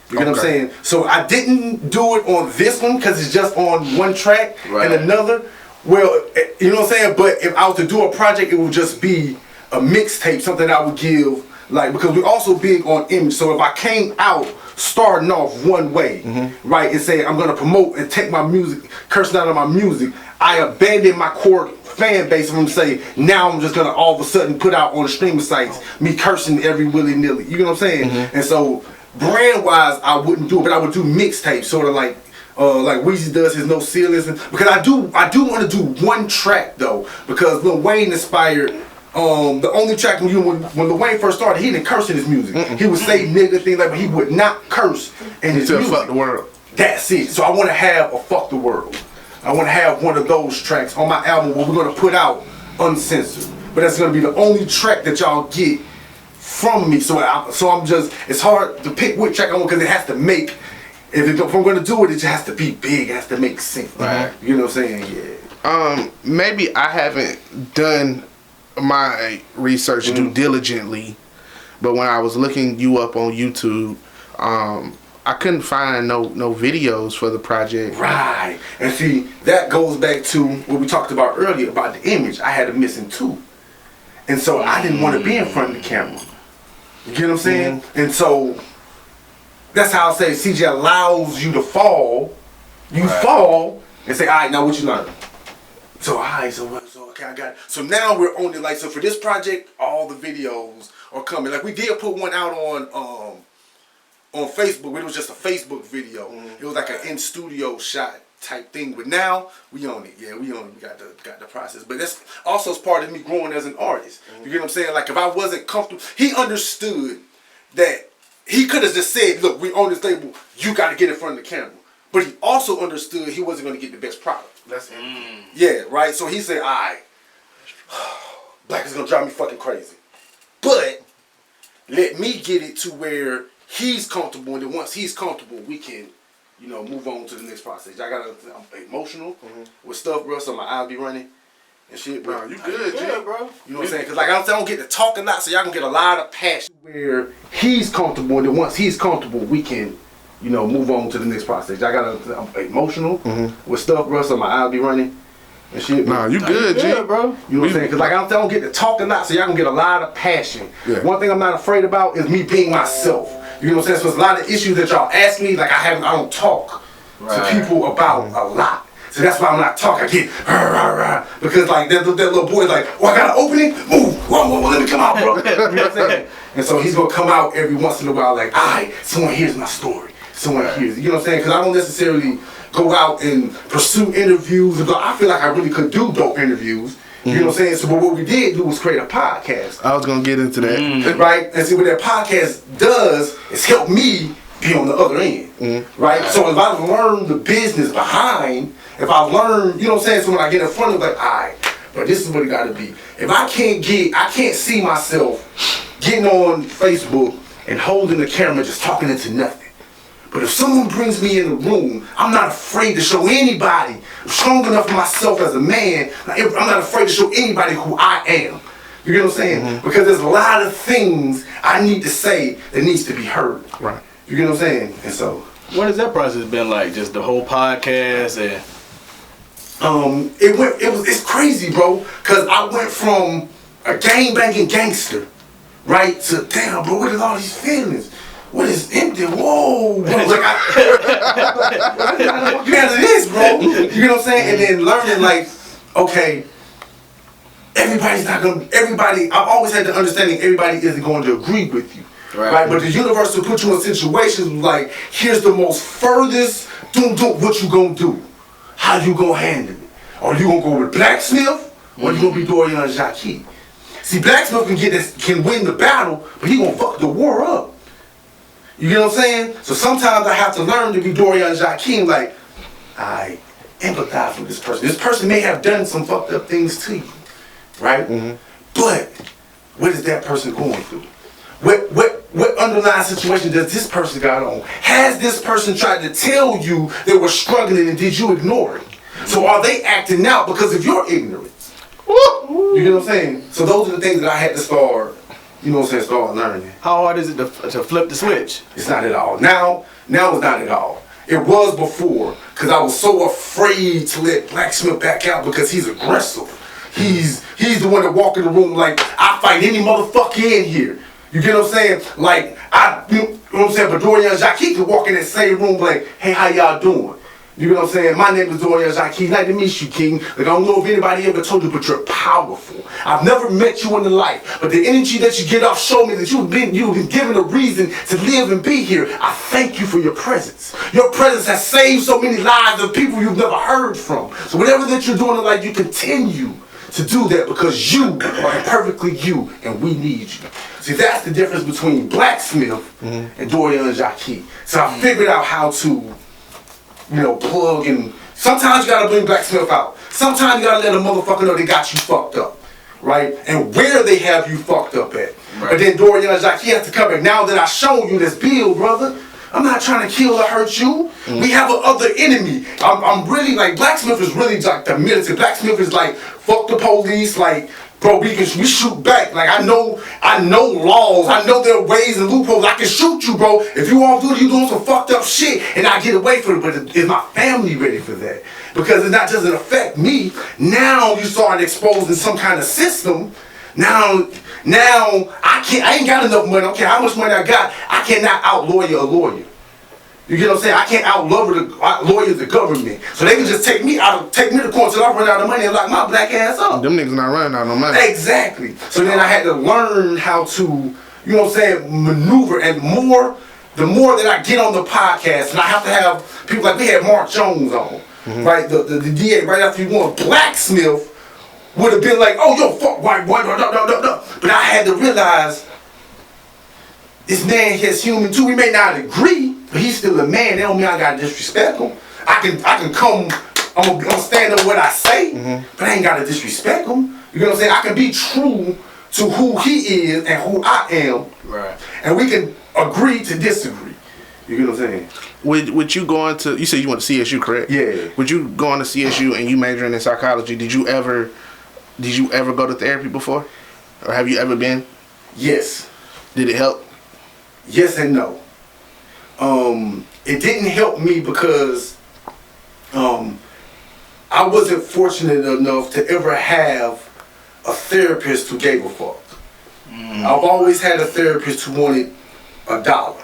D: You know what I'm saying? So I didn't do it on this one because it's just on one track and another. Well, you know what I'm saying? But if I was to do a project, it would just be a mixtape, something I would give, like, because we're also big on image. So if I came out starting off one way, right, and say I'm gonna promote and take my music, cursing out of my music, I abandon my core fan base from say now I'm just gonna all of a sudden put out on the streaming sites me cursing every willy-nilly. You know what I'm saying? And so brand wise, I wouldn't do it, but I would do mixtapes, sort of like Weezy does his No Ceilings, because I do want to do one track though, because Lil Wayne inspired. The only track when Lil Wayne first started, he didn't curse in his music. He would say nigga things like, but he would not curse in his music.
B: Fuck the world.
D: That's it. So I want to have a fuck the world. I want to have one of those tracks on my album where we're gonna put out uncensored, but that's gonna be the only track that y'all get from me. So I'm just, it's hard to pick which track I want because it has to make, if I'm going to do it, it just has to be big, it has to make sense.
C: Right.
D: You know what I'm saying? Yeah.
B: Maybe I haven't done my research due diligently, but when I was looking you up on YouTube, I couldn't find no videos for the project.
D: Right. And see, that goes back to what we talked about earlier about the image. I had a missing tooth. And so I didn't want to be in front of the camera. You get what I'm saying? And so that's how I say CJ allows you to fall. You fall and say, all right, now what you learn? So, all right, so okay, I got it. So now we're on it. Like, so for this project, all the videos are coming. Like, we did put one out on Facebook, but it was just a Facebook video. It was like an in-studio shot type thing. But now we own it. Yeah, we own it. We got the process. But that's also part of me growing as an artist. You get what I'm saying? Like if I wasn't comfortable, he understood that he could have just said, look, we own this label, you got to get in front of the camera. But he also understood he wasn't going to get the best product. That's yeah, right? So he said, all right, Black is going to drive me fucking crazy. But let me get it to where he's comfortable, and then once he's comfortable, we can, you know, move on to the next process. I'm emotional with stuff, bro, so my eyes be running and shit. Bro,
B: you good, G, bro.
D: You know what I'm saying? Because like I don't get to talk a lot, so y'all gonna get a lot of passion. Where he's comfortable, and then once he's comfortable, we can, you know, move on to the next process. I'm emotional with stuff, bro, so my eyes be running and shit.
B: Nah, you good, G, bro.
D: You know what I'm saying? Because like I don't get to talk a lot, so y'all gonna get a lot of passion.
B: Yeah.
D: One thing I'm not afraid about is me being myself. You know what I'm saying? So there's a lot of issues that y'all ask me, like I don't talk to people about a lot. So that's why I'm not talking. I get because like that little boy's like, oh, I got an opening? Move. Whoa, let me come out, bro. You know what I'm saying? And so he's gonna come out every once in a while like, alright, someone hears my story. Someone hears it. You know what I'm saying? Because I don't necessarily go out and pursue interviews. I feel like I really could do dope interviews. You know what I'm saying? So but what we did do was create a podcast.
B: I was gonna get into that.
D: Right? And see what that podcast does is help me be on the other end. Right? So if I learn the business behind, if I learn, you know what I'm saying? So when I get in front of it, like, alright, but this is what it gotta be. If I can't see myself getting on Facebook and holding the camera just talking into nothing. But if someone brings me in the room, I'm not afraid to show anybody. I'm strong enough for myself as a man. I'm not afraid to show anybody who I am. You get what I'm saying? Because there's a lot of things I need to say that needs to be heard.
B: Right.
D: You get what I'm saying? And so,
C: what has that process been like? Just the whole podcast and
D: it's crazy, bro. Cause I went from a gang banging gangster, right, to damn, bro. What is all these feelings? What is empty? Whoa, bro. Like I gotta get out of this, bro. You know what I'm saying? And then learning like, okay, everybody, I've always had the understanding everybody isn't going to agree with you. Right? But the universe will put you in situations like, here's the most furthest, what you gonna do? How you gonna handle it? Are you gonna go with Blacksmith? Or you gonna be Dorion Jackie? See, Blacksmith can win the battle, but he gonna fuck the war up. You get what I'm saying? So sometimes I have to learn to be Dorion Jackie, like, I empathize with this person. This person may have done some fucked up things to you, right? But what is that person going through? What underlying situation does this person got on? Has this person tried to tell you they were struggling and did you ignore it? So are they acting out because of your ignorance? You get what I'm saying? So those are the things that I had to start, you know what I'm saying, start learning.
C: How hard is it to flip the switch?
D: It's not at all. Now it's not at all. It was before, because I was so afraid to let Blacksmith back out because he's aggressive. He's the one that walk in the room like, I fight any motherfucker in here. You get what I'm saying? Like, you know what I'm saying? But Dorion Jackie could walk in that same room like, hey, how y'all doing? You know what I'm saying? My name is Dorion Jackie. Nice to meet you, King. Like, I don't know if anybody ever told you, but you're powerful. I've never met you in the life, but the energy that you get off show me that you've been given a reason to live and be here. I thank you for your presence. Your presence has saved so many lives of people you've never heard from. So whatever that you're doing in life, you continue to do that because you are perfectly you, and we need you. See, that's the difference between Blacksmith and Dorion Jackie. So I figured out how to, you know, plug and sometimes you gotta bring Blacksmith out. Sometimes you gotta let a motherfucker know they got you fucked up, right? And where they have you fucked up at. Right. But then Dorion Jackie has to come back. Now that I've shown you this bill, brother, I'm not trying to kill or hurt you. We have a other enemy. I'm really like, Blacksmith is really like the military. Blacksmith is like, fuck the police, like, bro, we shoot back. Like, I know laws. I know there are ways and loopholes. I can shoot you, bro. If you all you doing some fucked up shit and I get away from it. But is my family ready for that? Because it not just affect me. Now you start exposing some kind of system. Now I ain't got enough money. I don't care how much money I got. I cannot outlawyer a lawyer. You get what I'm saying? I can't outlawyer the government. So they can just take me to court till I run out of money and lock my black ass up.
B: Them niggas not running out no money.
D: Exactly. So then I had to learn how to, you know what I'm saying, maneuver. And the more that I get on the podcast, and I have to have people like, we had Mark Jones on. right? The DA right after he won, Blacksmith would have been like, oh, yo, fuck white boy, no. But I had to realize this man is human too. We may not agree, but he's still a man. That don't mean I gotta disrespect him. I can come, I'm gonna stand on what I say, but I ain't gotta disrespect him. You know what I'm saying? I can be true to who he is and who I am.
C: Right.
D: And we can agree to disagree. You get what I'm saying?
B: Would you go into, you said you went to CSU, correct?
D: Yeah.
B: Would you go on to CSU and you majoring in psychology? Did you ever go to therapy before? Or have you ever been?
D: Yes.
B: Did it help?
D: Yes and no. It didn't help me because I wasn't fortunate enough to ever have a therapist who gave a fuck. I've always had a therapist who wanted $1.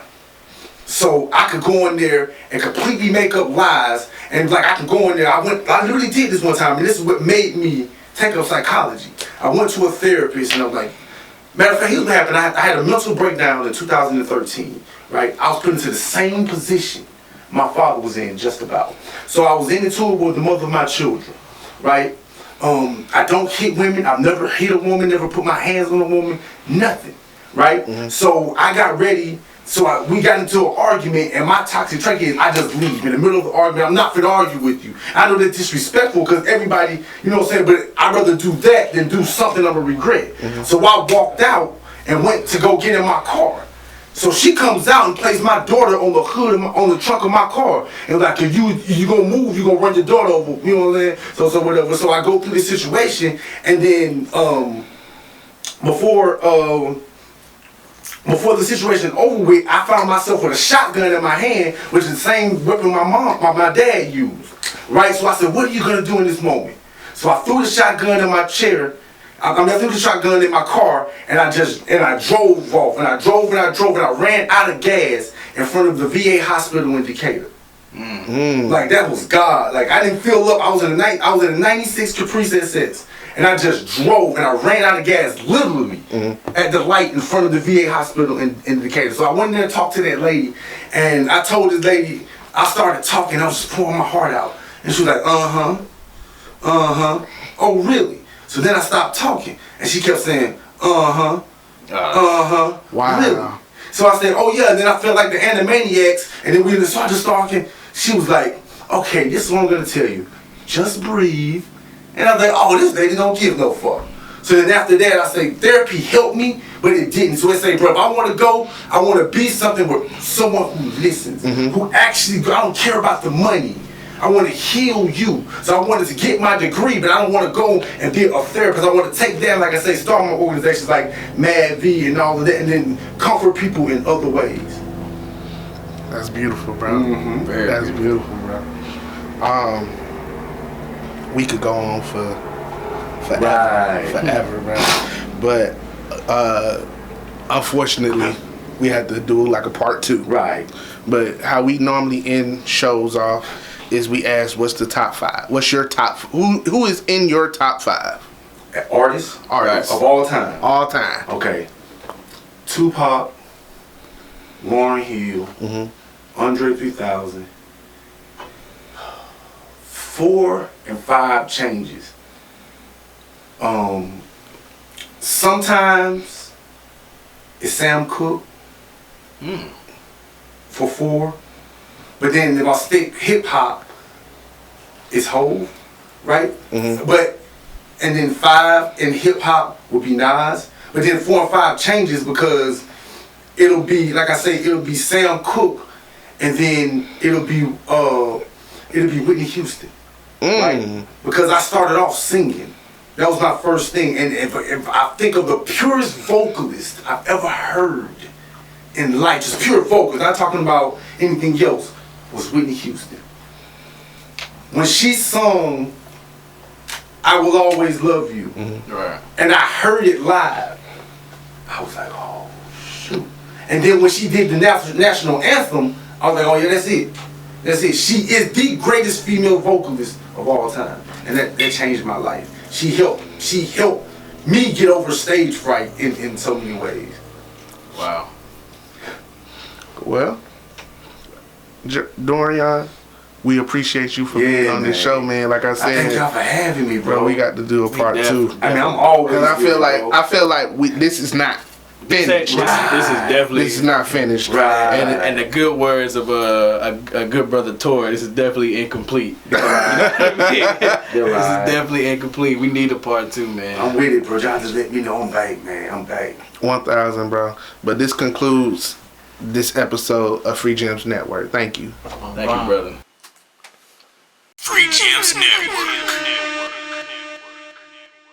D: So I could go in there and completely make up lies, and like I can go in there. I literally did this one time, and this is what made me take up psychology. I went to a therapist, and I was like, matter of fact, here's what happened. I had a mental breakdown in 2013, right? I was put into the same position my father was in, just about. So I was in it with the mother of my children, right? I don't hit women. I've never hit a woman, never put my hands on a woman, nothing, right? So I got ready. So we got into an argument, and my toxic trait is I just leave in the middle of the argument. I'm not finna argue with you. I know that's disrespectful because everybody, you know what I'm saying, but I'd rather do that than do something I'm gonna regret. So I walked out and went to go get in my car. So she comes out and places my daughter on the hood, on the trunk of my car. And like, if you gonna move, you gonna run your daughter over, you know what I'm saying? So whatever. So I go through this situation, and then before the situation over with, I found myself with a shotgun in my hand, which is the same weapon my dad used, right? So I said, what are you gonna do in this moment? So I threw the shotgun in my chair. I threw the shotgun in my car, and I drove off, and I drove, and I ran out of gas in front of the VA hospital in Decatur. Like that was God. Like I didn't fill up. I was in a 96 Caprice SS. And I just drove and I ran out of gas literally at the light in front of the VA hospital in Decatur. So I went in there and talked to that lady, and I told this lady, I started talking, I was just pouring my heart out. And she was like, oh really? So then I stopped talking, and she kept saying, wow. Really? So I said, oh yeah, and then I felt like the Animaniacs, and then we started talking. She was like, okay, this is what I'm gonna tell you. Just breathe. And I was like, oh, this lady don't give no fuck. So then after that, I say, therapy helped me, but it didn't. So I say, bro, if I want to go, I want to be something with someone who listens, who actually, I don't care about the money. I want to heal you. So I wanted to get my degree, but I don't want to go and be a therapist. I want to take down, like I say, start my organizations like Mad V and all of that, and then comfort people in other ways.
B: That's beautiful, bro. That's beautiful, bro. We could go on forever, bro. But unfortunately, we had to do like a part 2.
D: Right.
B: But how we normally end shows off is we ask, what's the top 5? What's your top? Who is in your top 5?
D: Artists of all time.
B: All time.
D: Okay. Tupac, Lauryn Hill, Andre 3000. 4 and 5 changes. Sometimes it's Sam Cooke for 4, but then if I stick hip hop, it's Hov, right? But and then 5 in hip hop would be Nas, but then 4 and 5 changes because it'll be, like I say, it'll be Sam Cooke, and then it'll be Whitney Houston. Right? Because I started off singing. That was my first thing. And if I think of the purest vocalist I've ever heard in life, just pure vocals, not talking about anything else, was Whitney Houston. When she sung I Will Always Love You, and I heard it live, I was like, oh, shoot. And then when she did the national anthem, I was like, oh yeah, that's it. That's it. She is the greatest female vocalist of all time, and that changed my life. She helped me get over stage fright in so many ways.
C: Wow.
B: Well, Dorion, we appreciate you for being on this show, man. Like I said,
D: I thank y'all for having me, bro.
B: we got to do a part 2.
D: I mean, I'm always.
B: Because I feel like this is not finished.
C: This is definitely.
B: This is not finished.
D: Right.
C: And the good words of a good brother Tor, this is definitely incomplete. You know what I mean? This is definitely incomplete. We need a part 2, man.
D: I'm with it, bro. Y'all just let me know I'm back, man. I'm back.
B: 1,000, bro. But this concludes this episode of Free Gems Network. Thank you.
C: Thank you, brother.
A: Free Gems Network.